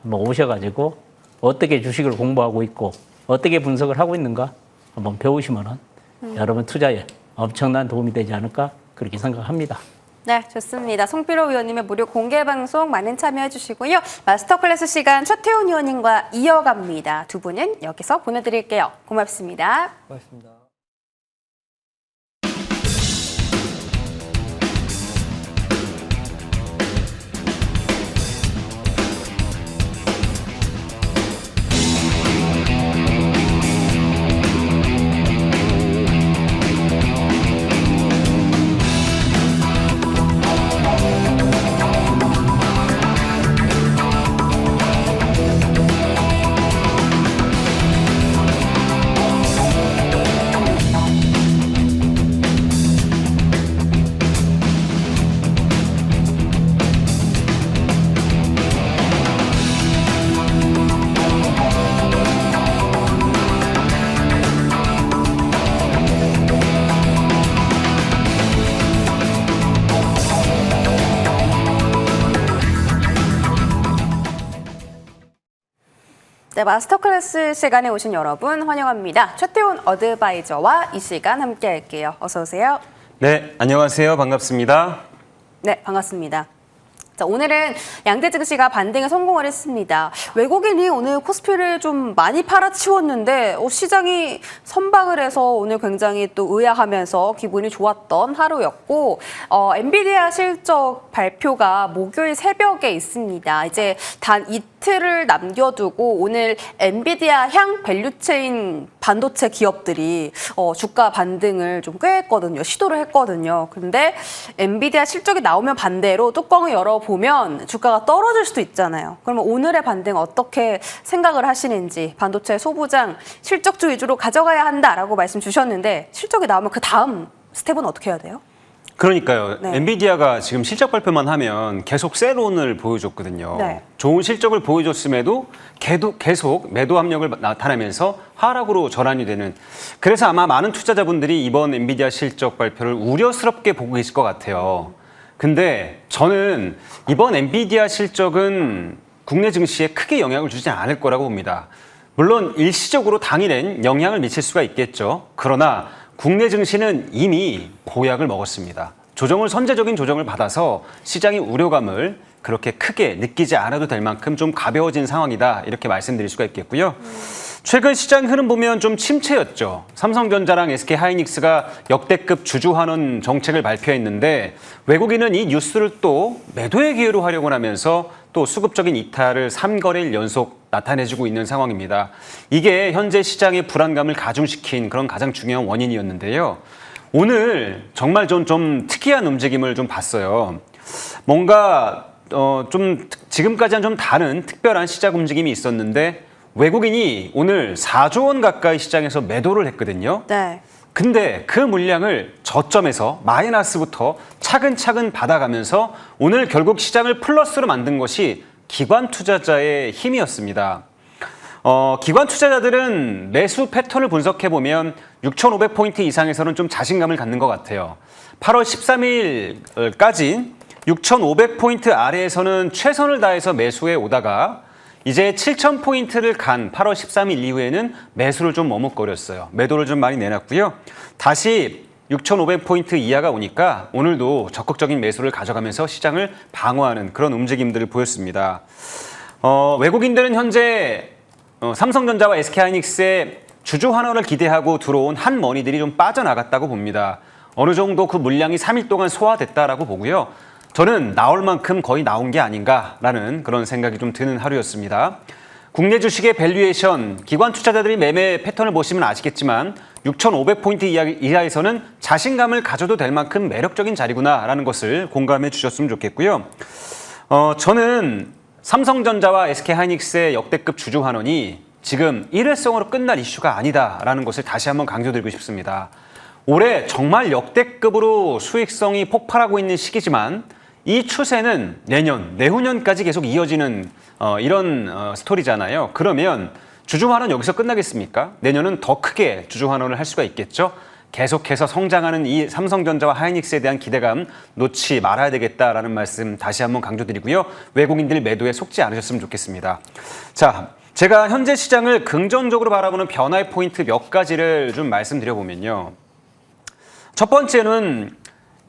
한번 오셔가지고 어떻게 주식을 공부하고 있고 어떻게 분석을 하고 있는가 한번 배우시면은 여러분 투자에 엄청난 도움이 되지 않을까 그렇게 생각합니다. 네, 좋습니다. 송필호 의원님의 무료 공개 방송 많은 참여해 주시고요. 마스터 클래스 시간 최태훈 의원님과 이어갑니다. 두 분은 여기서 보내드릴게요. 고맙습니다. 고맙습니다. 네, 마스터 클래스 시간에 오신 여러분 환영합니다. 최태훈 어드바이저와 이 시간 함께 할게요. 어서 오세요. 네, 안녕하세요. 반갑습니다. 네, 반갑습니다. 자, 오늘은 양대 증시가 반등에 성공을 했습니다. 외국인이 오늘 코스피를 좀 많이 팔아치웠는데 시장이 선방을 해서 오늘 굉장히 또 의아하면서 기분이 좋았던 하루였고 엔비디아 실적 발표가 목요일 새벽에 있습니다. 이제 단 이틀을 남겨두고 오늘 엔비디아 향 밸류체인 반도체 기업들이 주가 반등을 좀 꽤 했거든요. 시도를 했거든요. 근데 엔비디아 실적이 나오면 반대로 뚜껑을 열어보면 주가가 떨어질 수도 있잖아요. 그러면 오늘의 반등 어떻게 생각을 하시는지 반도체 소부장 실적주 위주로 가져가야 한다라고 말씀 주셨는데 실적이 나오면 그 다음 스텝은 어떻게 해야 돼요? 그러니까요. 네. 엔비디아가 지금 실적 발표만 하면 계속 세론을 보여줬거든요. 네. 좋은 실적을 보여줬음에도 계속 매도 압력을 나타내면서 하락으로 전환이 되는. 그래서 아마 많은 투자자분들이 이번 엔비디아 실적 발표를 우려스럽게 보고 계실 것 같아요. 근데 저는 이번 엔비디아 실적은 국내 증시에 크게 영향을 주지 않을 거라고 봅니다. 물론 일시적으로 당일엔 영향을 미칠 수가 있겠죠. 그러나 국내 증시는 이미 보약을 먹었습니다. 선제적인 조정을 받아서 시장의 우려감을 그렇게 크게 느끼지 않아도 될 만큼 좀 가벼워진 상황이다. 이렇게 말씀드릴 수가 있겠고요. 최근 시장 흐름 보면 좀 침체였죠. 삼성전자랑 SK하이닉스가 역대급 주주환원 정책을 발표했는데 외국인은 이 뉴스를 또 매도의 기회로 활용을 하면서 또 수급적인 이탈을 3거래일 연속 나타내주고 있는 상황입니다. 이게 현재 시장의 불안감을 가중시킨 그런 가장 중요한 원인이었는데요. 오늘 정말 좀 특이한 움직임을 좀 봤어요. 뭔가 좀 지금까지는 좀 다른 특별한 시장 움직임이 있었는데 외국인이 오늘 4조 원 가까이 시장에서 매도를 했거든요. 네. 근데 그 물량을 저점에서 마이너스부터 차근차근 받아가면서 오늘 결국 시장을 플러스로 만든 것이 기관 투자자의 힘이었습니다. 기관 투자자들은 매수 패턴을 분석해보면 6,500포인트 이상에서는 좀 자신감을 갖는 것 같아요. 8월 13일까지 6,500포인트 아래에서는 최선을 다해서 매수해 오다가 이제 7,000포인트를 간 8월 13일 이후에는 매수를 좀 머뭇거렸어요. 매도를 좀 많이 내놨고요. 다시 6,500포인트 이하가 오니까 오늘도 적극적인 매수를 가져가면서 시장을 방어하는 그런 움직임들을 보였습니다. 외국인들은 현재 삼성전자와 SK하이닉스의 주주 환원을 기대하고 들어온 한 머니들이 좀 빠져나갔다고 봅니다. 어느 정도 그 물량이 3일 동안 소화됐다라고 보고요. 저는 나올 만큼 거의 나온 게 아닌가라는 그런 생각이 좀 드는 하루였습니다. 국내 주식의 밸류에이션, 기관 투자자들이 매매 패턴을 보시면 아시겠지만 6,500포인트 이하에서는 자신감을 가져도 될 만큼 매력적인 자리구나라는 것을 공감해 주셨으면 좋겠고요. 저는 삼성전자와 SK하이닉스의 역대급 주주 환원이 지금 일회성으로 끝날 이슈가 아니다라는 것을 다시 한번 강조드리고 싶습니다. 올해 정말 역대급으로 수익성이 폭발하고 있는 시기지만 이 추세는 내년, 내후년까지 계속 이어지는 이런 스토리잖아요. 그러면 주주 환원 여기서 끝나겠습니까? 내년은 더 크게 주주 환원을 할 수가 있겠죠. 계속해서 성장하는 이 삼성전자와 하이닉스에 대한 기대감 놓지 말아야 되겠다라는 말씀 다시 한번 강조드리고요. 외국인들 매도에 속지 않으셨으면 좋겠습니다. 자, 제가 현재 시장을 긍정적으로 바라보는 변화의 포인트 몇 가지를 좀 말씀드려보면요. 첫 번째는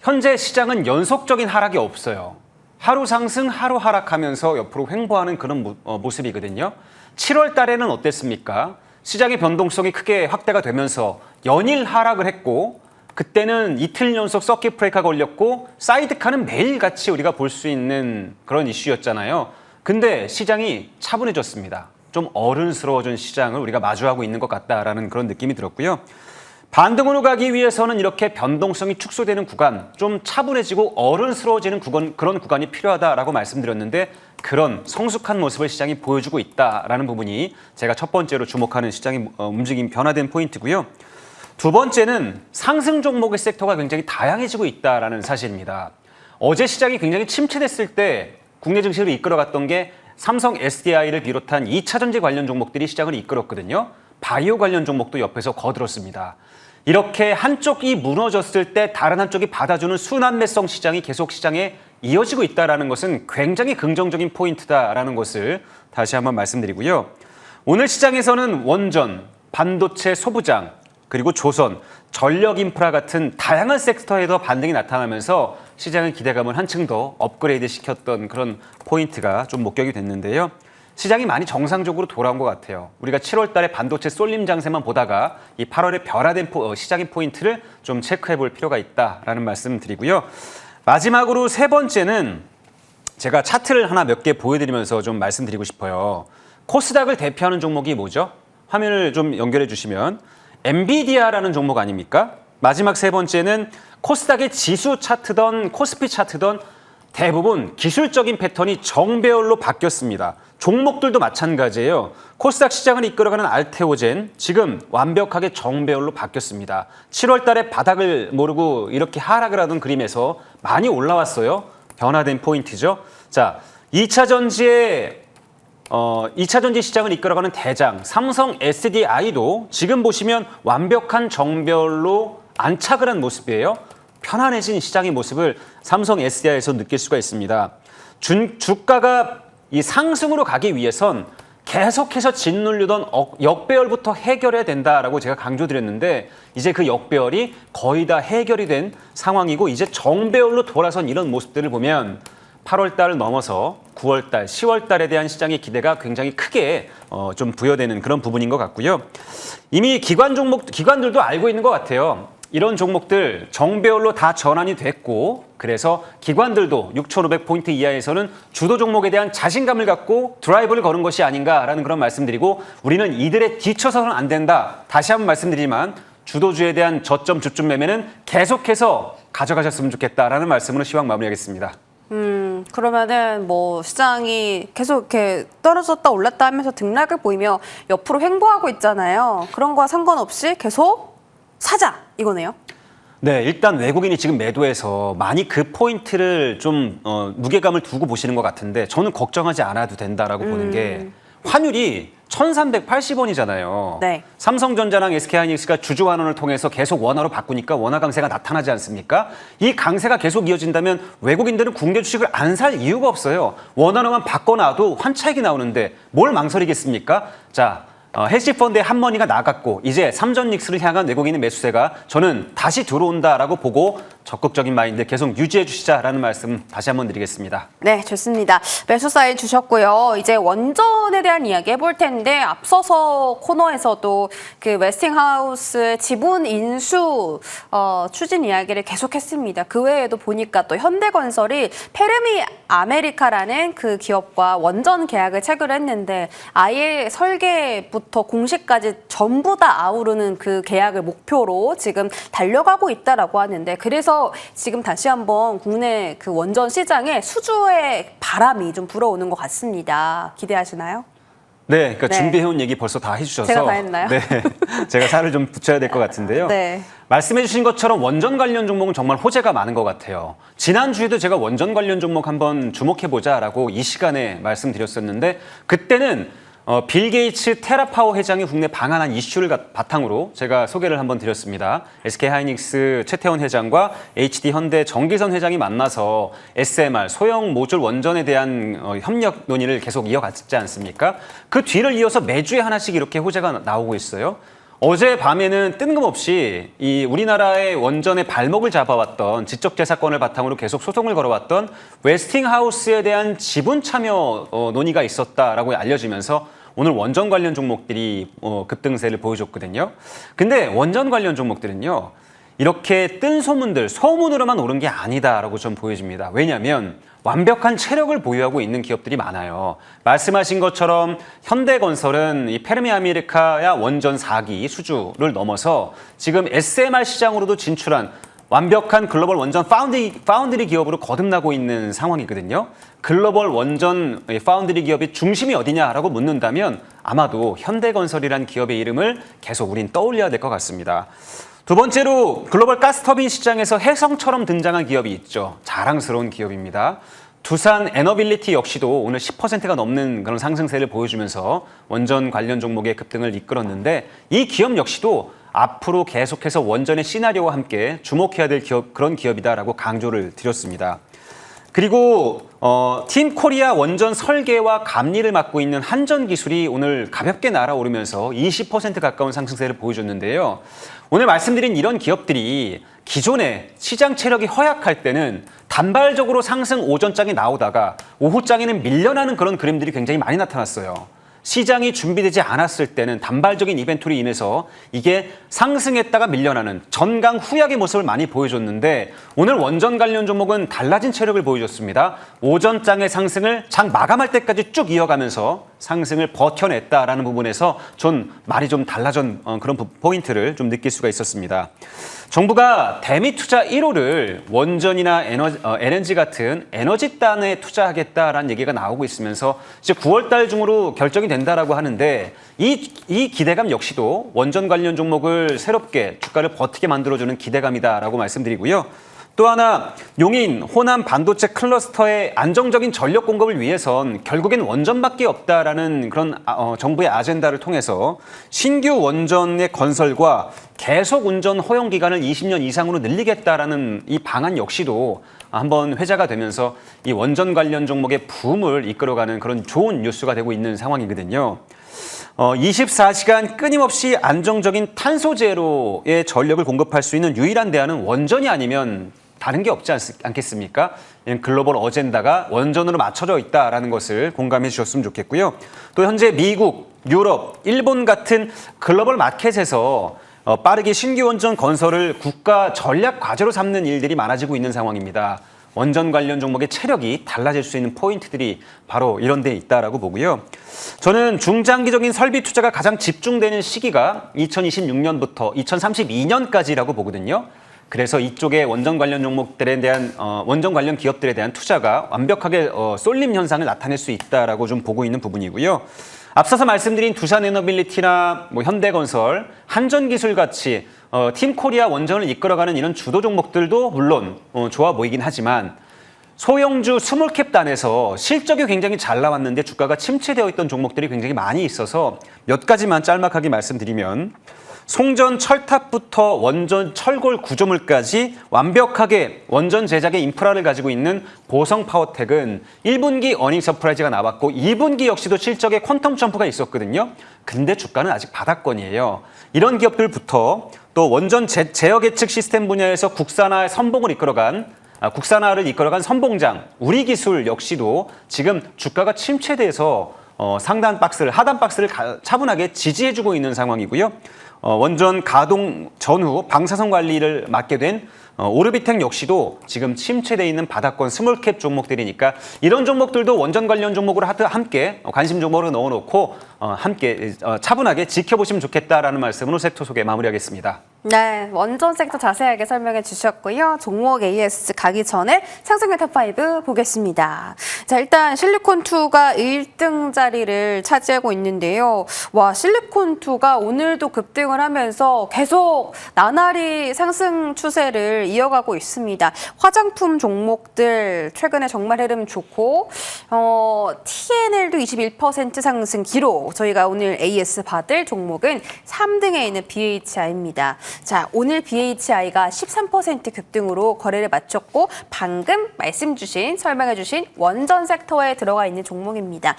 현재 시장은 연속적인 하락이 없어요. 하루 상승, 하루 하락하면서 옆으로 횡보하는 그런 모습이거든요. 7월 달에는 어땠습니까? 시장의 변동성이 크게 확대가 되면서 연일 하락을 했고 그때는 이틀 연속 서킷 브레이크가 걸렸고 사이드카는 매일같이 우리가 볼 수 있는 그런 이슈였잖아요. 근데 시장이 차분해졌습니다. 좀 어른스러워진 시장을 우리가 마주하고 있는 것 같다라는 그런 느낌이 들었고요. 반등으로 가기 위해서는 이렇게 변동성이 축소되는 구간, 좀 차분해지고 어른스러워지는 그런 구간이 필요하다라고 말씀드렸는데 그런 성숙한 모습을 시장이 보여주고 있다라는 부분이 제가 첫 번째로 주목하는 시장의 움직임 변화된 포인트고요. 두 번째는 상승 종목의 섹터가 굉장히 다양해지고 있다라는 사실입니다. 어제 시장이 굉장히 침체됐을 때 국내 증시를 이끌어갔던 게 삼성 SDI를 비롯한 2차전지 관련 종목들이 시장을 이끌었거든요. 바이오 관련 종목도 옆에서 거들었습니다. 이렇게 한쪽이 무너졌을 때 다른 한쪽이 받아주는 순환매성 시장이 계속 시장에 이어지고 있다는 것은 굉장히 긍정적인 포인트다라는 것을 다시 한번 말씀드리고요. 오늘 시장에서는 원전, 반도체 소부장, 그리고 조선, 전력인프라 같은 다양한 섹터에도 반등이 나타나면서 시장의 기대감을 한층 더 업그레이드 시켰던 그런 포인트가 좀 목격이 됐는데요. 시장이 많이 정상적으로 돌아온 것 같아요. 우리가 7월 달에 반도체 쏠림 장세만 보다가 이 8월에 변화된 시장의 포인트를 좀 체크해 볼 필요가 있다라는 말씀 드리고요. 마지막으로 세 번째는 제가 차트를 하나 몇 개 보여드리면서 좀 말씀드리고 싶어요. 코스닥을 대표하는 종목이 뭐죠? 화면을 좀 연결해 주시면 엔비디아라는 종목 아닙니까? 마지막 세 번째는 코스닥의 지수 차트던 코스피 차트던 대부분 기술적인 패턴이 정배열로 바뀌었습니다. 종목들도 마찬가지예요. 코스닥 시장을 이끌어가는 알테오젠 지금 완벽하게 정배열로 바뀌었습니다. 7월 달에 바닥을 모르고 이렇게 하락을 하던 그림에서 많이 올라왔어요. 변화된 포인트죠. 자, 2차 전지 시장을 이끌어가는 대장 삼성 SDI도 지금 보시면 완벽한 정배열로 안착을 한 모습이에요. 편안해진 시장의 모습을 삼성 SDI에서 느낄 수가 있습니다. 주가가 이 상승으로 가기 위해선 계속해서 짓누르던 역배열부터 해결해야 된다라고 제가 강조드렸는데 이제 그 역배열이 거의 다 해결이 된 상황이고 이제 정배열로 돌아선 이런 모습들을 보면 8월 달을 넘어서 9월 달, 10월 달에 대한 시장의 기대가 굉장히 크게 좀 부여되는 그런 부분인 것 같고요. 이미 기관들도 알고 있는 것 같아요. 이런 종목들 정배열로 다 전환이 됐고 그래서 기관들도 6,500포인트 이하에서는 주도 종목에 대한 자신감을 갖고 드라이브를 거는 것이 아닌가라는 그런 말씀드리고 우리는 이들에 뒤쳐서는 안 된다. 다시 한번 말씀드리지만 주도주에 대한 저점 주춤 매매는 계속해서 가져가셨으면 좋겠다라는 말씀으로 시황 마무리하겠습니다. 그러면은 뭐 시장이 계속 이렇게 떨어졌다 올랐다 하면서 등락을 보이며 옆으로 횡보하고 있잖아요. 그런 거와 상관없이 계속 사자 이거네요. 네, 일단 외국인이 지금 매도해서 많이 그 포인트를 좀 무게감을 두고 보시는 것 같은데 저는 걱정하지 않아도 된다라고 보는 게 환율이 1,380원이잖아요. 네. 삼성전자랑 SK하이닉스가 주주 환원을 통해서 계속 원화로 바꾸니까 원화 강세가 나타나지 않습니까? 이 강세가 계속 이어진다면 외국인들은 국내 주식을 안 살 이유가 없어요. 원화로만 바꿔놔도 환차익이 나오는데 뭘 망설이겠습니까? 자, 헤지펀드의 한머니가 나갔고 이제 삼전닉스를 향한 외국인의 매수세가 저는 다시 들어온다라고 보고 적극적인 마인드 계속 유지해 주시자라는 말씀 다시 한번 드리겠습니다. 네, 좋습니다. 매수 사인 주셨고요. 이제 원전에 대한 이야기 해볼 텐데 앞서서 코너에서도 그 웨스팅하우스 지분 인수 추진 이야기를 계속했습니다. 그 외에도 보니까 또 현대건설이 페르미 아메리카라는 그 기업과 원전 계약을 체결했는데 아예 설계부터 공시까지 전부 다 아우르는 그 계약을 목표로 지금 달려가고 있다라고 하는데 그래서 지금 다시 한번 국내 그 원전 시장에 수주의 바람이 좀 불어오는 것 같습니다. 기대하시나요? 네, 그러니까 네. 준비해온 얘기 벌써 다 해주셔서 제가 다 했나요? 네, 제가 살을 좀 붙여야 될 것 같은데요. 네. 말씀해주신 것처럼 원전 관련 종목은 정말 호재가 많은 것 같아요. 지난주에도 제가 원전 관련 종목 한번 주목해보자라고 이 시간에 말씀드렸었는데 그때는 빌 게이츠 테라파워 회장이 국내 방한한 이슈를 바탕으로 제가 소개를 한번 드렸습니다. SK하이닉스 최태원 회장과 HD 현대 정기선 회장이 만나서 SMR 소형 모듈 원전에 대한 협력 논의를 계속 이어갔지 않습니까? 그 뒤를 이어서 매주에 하나씩 이렇게 호재가 나오고 있어요. 어제 밤에는 뜬금없이 이 우리나라의 원전의 발목을 잡아왔던 지적재산권을 바탕으로 계속 소송을 걸어왔던 웨스팅하우스에 대한 지분 참여 논의가 있었다라고 알려지면서 오늘 원전 관련 종목들이 급등세를 보여줬거든요. 근데 원전 관련 종목들은요. 이렇게 뜬 소문들, 소문으로만 오른 게 아니다라고 좀 보여집니다. 왜냐하면 완벽한 체력을 보유하고 있는 기업들이 많아요. 말씀하신 것처럼 현대건설은 이 페르미 아메리카야 원전 4기 수주를 넘어서 지금 SMR 시장으로도 진출한 완벽한 글로벌 원전 파운드리 기업으로 거듭나고 있는 상황이거든요. 글로벌 원전 파운드리 기업의 중심이 어디냐라고 묻는다면 아마도 현대건설이란 기업의 이름을 계속 우린 떠올려야 될 것 같습니다. 두 번째로 글로벌 가스터빈 시장에서 혜성처럼 등장한 기업이 있죠. 자랑스러운 기업입니다. 두산 에너빌리티 역시도 오늘 10%가 넘는 그런 상승세를 보여주면서 원전 관련 종목의 급등을 이끌었는데 이 기업 역시도 앞으로 계속해서 원전의 시나리오와 함께 주목해야 될 그런 기업이다라고 강조를 드렸습니다. 그리고 팀 코리아 원전 설계와 감리를 맡고 있는 한전기술이 오늘 가볍게 날아오르면서 20% 가까운 상승세를 보여줬는데요. 오늘 말씀드린 이런 기업들이 기존에 시장 체력이 허약할 때는 단발적으로 상승 오전장이 나오다가 오후장에는 밀려나는 그런 그림들이 굉장히 많이 나타났어요. 시장이 준비되지 않았을 때는 단발적인 이벤트로 인해서 이게 상승했다가 밀려나는 전강 후약의 모습을 많이 보여줬는데 오늘 원전 관련 종목은 달라진 체력을 보여줬습니다. 오전장의 상승을 장 마감할 때까지 쭉 이어가면서 상승을 버텨냈다라는 부분에서 전 말이 좀 달라진 그런 포인트를 좀 느낄 수가 있었습니다. 정부가 대미 투자 1호를 원전이나 LNG 같은 에너지단에 투자하겠다라는 얘기가 나오고 있으면서 이제 9월 달 중으로 결정이 된다라고 하는데 이 기대감 역시도 원전 관련 종목을 새롭게 주가를 버티게 만들어주는 기대감이다라고 말씀드리고요. 또 하나 용인, 호남 반도체 클러스터의 안정적인 전력 공급을 위해선 결국엔 원전밖에 없다라는 그런 정부의 아젠다를 통해서 신규 원전의 건설과 계속 운전 허용 기간을 20년 이상으로 늘리겠다라는 이 방안 역시도 한번 회자가 되면서 이 원전 관련 종목의 붐을 이끌어가는 그런 좋은 뉴스가 되고 있는 상황이거든요. 24시간 끊임없이 안정적인 탄소 제로의 전력을 공급할 수 있는 유일한 대안은 원전이 아니면 다른 게 없지 않겠습니까? 글로벌 어젠다가 원전으로 맞춰져 있다는 것을 공감해 주셨으면 좋겠고요. 또 현재 미국, 유럽, 일본 같은 글로벌 마켓에서 빠르게 신규 원전 건설을 국가 전략 과제로 삼는 일들이 많아지고 있는 상황입니다. 원전 관련 종목의 체력이 달라질 수 있는 포인트들이 바로 이런 데 있다라고 보고요. 저는 중장기적인 설비 투자가 가장 집중되는 시기가 2026년부터 2032년까지라고 보거든요. 그래서 이쪽에 원전 관련 종목들에 대한 원전 관련 기업들에 대한 투자가 완벽하게 쏠림 현상을 나타낼 수 있다라고 좀 보고 있는 부분이고요. 앞서서 말씀드린 두산 에너빌리티나 현대건설, 한전기술 같이 팀 코리아 원전을 이끌어가는 이런 주도 종목들도 물론 좋아 보이긴 하지만 소형주 스몰캡 단에서 실적이 굉장히 잘 나왔는데 주가가 침체되어 있던 종목들이 굉장히 많이 있어서 몇 가지만 짤막하게 말씀드리면 송전 철탑부터 원전 철골 구조물까지 완벽하게 원전 제작의 인프라를 가지고 있는 보성 파워텍은 1분기 어닝 서프라이즈가 나왔고 2분기 역시도 실적에 퀀텀 점프가 있었거든요. 근데 주가는 아직 바닥권이에요. 이런 기업들부터 또 원전 제어 계측 시스템 분야에서 국산화의 선봉을 국산화를 이끌어간 선봉장 우리기술 역시도 지금 주가가 침체돼서 하단 박스를 차분하게 지지해주고 있는 상황이고요. 원전 가동 전후 방사선 관리를 맡게 된 오르비텍 역시도 지금 침체되어 있는 바닥권 스몰캡 종목들이니까 이런 종목들도 원전 관련 종목으로 함께 관심 종목으로 넣어놓고 함께 차분하게 지켜보시면 좋겠다라는 말씀으로 섹터 소개 마무리하겠습니다. 네, 원전 섹터 자세하게 설명해 주셨고요. 종목 AS 가기 전에 상승의 탑5 보겠습니다. 자, 일단 실리콘2가 1등 자리를 차지하고 있는데요. 와, 실리콘2가 오늘도 급등을 하면서 계속 나날이 상승 추세를 이어가고 있습니다. 화장품 종목들 최근에 정말 흐름 좋고 TNL도 21% 상승 기록. 저희가 오늘 AS 받을 종목은 3등에 있는 BHI입니다. 자, 오늘 BHI가 13% 급등으로 거래를 마쳤고 방금 설명해 주신 원전 섹터에 들어가 있는 종목입니다.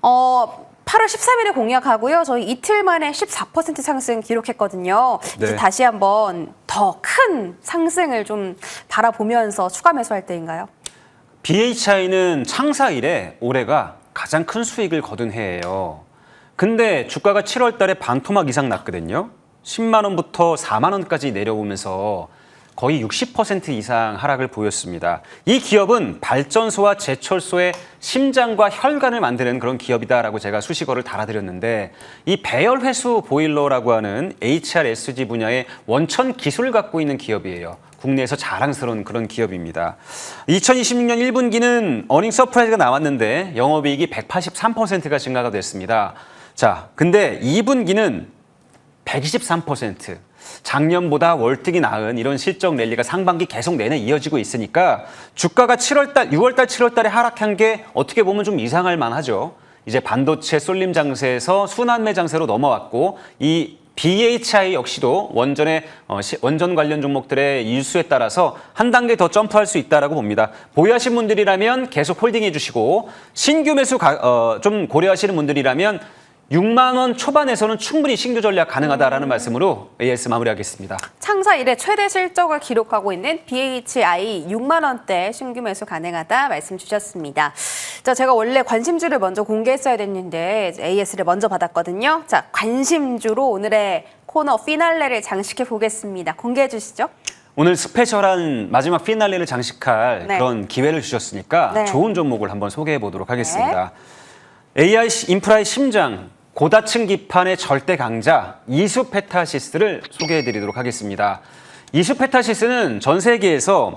8월 13일에 공약하고요. 저희 이틀 만에 14% 상승 기록했거든요. 네. 이제 다시 한번 더 큰 상승을 좀 바라보면서 추가 매수할 때인가요? BHI는 창사 이래 올해가 가장 큰 수익을 거둔 해예요. 근데 주가가 7월 달에 반토막 이상 났거든요. 10만 원부터 4만 원까지 내려오면서 거의 60% 이상 하락을 보였습니다. 이 기업은 발전소와 제철소의 심장과 혈관을 만드는 그런 기업이다라고 제가 수식어를 달아드렸는데 이 배열회수 보일러라고 하는 HRSG 분야의 원천 기술을 갖고 있는 기업이에요. 국내에서 자랑스러운 그런 기업입니다. 2026년 1분기는 어닝 서프라이즈가 나왔는데 영업이익이 183%가 증가가 됐습니다. 자, 근데 2분기는 123%. 작년보다 월등히 나은 이런 실적 랠리가 상반기 계속 내내 이어지고 있으니까 주가가 6월달, 7월달에 하락한 게 어떻게 보면 좀 이상할 만하죠. 이제 반도체 쏠림 장세에서 순환매 장세로 넘어왔고 이 BHI 역시도 원전 관련 종목들의 일수에 따라서 한 단계 더 점프할 수 있다라고 봅니다. 보유하신 분들이라면 계속 홀딩해 주시고 신규 매수 좀 고려하시는 분들이라면 6만 원 초반에서는 충분히 신규 전략 가능하다라는 말씀으로 AS 마무리하겠습니다. 창사 이래 최대 실적을 기록하고 있는 BHI 6만 원대 신규 매수 가능하다 말씀 주셨습니다. 자, 제가 원래 관심주를 먼저 공개했어야 됐는데 AS를 먼저 받았거든요. 자, 관심주로 오늘의 코너 피날레를 장식해 보겠습니다. 공개해 주시죠. 오늘 스페셜한 마지막 피날레를 장식할 네. 그런 기회를 주셨으니까 네. 좋은 종목을 한번 소개해 보도록 하겠습니다. AI 인프라의 심장, 고다층 기판의 절대 강자 이수페타시스를 소개해 드리도록 하겠습니다. 이수페타시스는 전 세계에서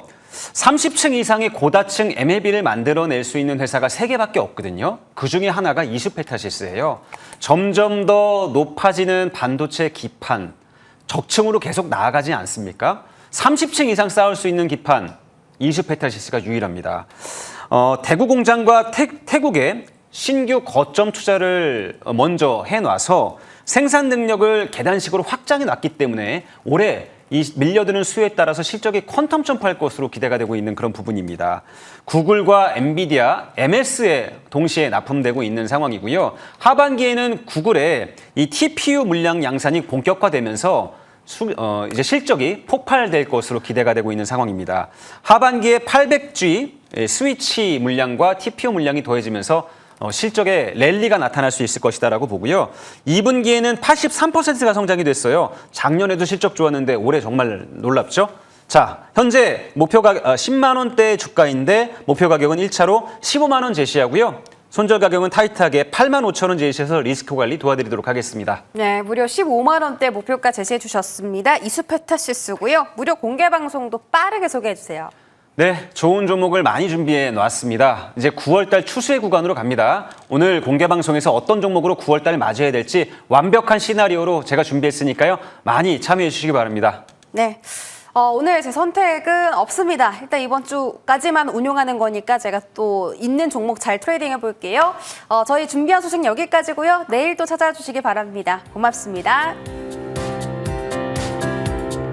30층 이상의 고다층 MLB를 만들어낼 수 있는 회사가 3개밖에 없거든요. 그중에 하나가 이수페타시스예요. 점점 더 높아지는 반도체 기판, 적층으로 계속 나아가지 않습니까? 30층 이상 쌓을 수 있는 기판, 이수페타시스가 유일합니다. 대구 공장과 태국에 신규 거점 투자를 먼저 해놔서 생산 능력을 계단식으로 확장해 놨기 때문에 올해 이 밀려드는 수요에 따라서 실적이 퀀텀 점프할 것으로 기대가 되고 있는 그런 부분입니다. 구글과 엔비디아, MS에 동시에 납품되고 있는 상황이고요. 하반기에는 구글의 이 TPU 물량 양산이 본격화되면서 이제 실적이 폭발될 것으로 기대가 되고 있는 상황입니다. 하반기에 800G 스위치 물량과 TPU 물량이 더해지면서 실적에 랠리가 나타날 수 있을 것이다라고 보고요. 2분기에는 83%가 성장이 됐어요. 작년에도 실적 좋았는데 올해 정말 놀랍죠? 자, 현재 목표가 10만 원대 주가인데 목표 가격은 1차로 15만 원 제시하고요. 손절 가격은 타이트하게 8만 5천 원 제시해서 리스크 관리 도와드리도록 하겠습니다. 네, 무려 15만 원대 목표가 제시해 주셨습니다. 이수페타시스고요. 무료 공개 방송도 빠르게 소개해 주세요. 네, 좋은 종목을 많이 준비해 놨습니다. 이제 9월달 추수의 구간으로 갑니다. 오늘 공개 방송에서 어떤 종목으로 9월달 맞이해야 될지 완벽한 시나리오로 제가 준비했으니까요. 많이 참여해 주시기 바랍니다. 네. 오늘 제 선택은 없습니다. 일단 이번 주까지만 운용하는 거니까 제가 또 있는 종목 잘 트레이딩해 볼게요. 저희 준비한 소식 여기까지고요. 내일 또 찾아주시기 바랍니다. 고맙습니다.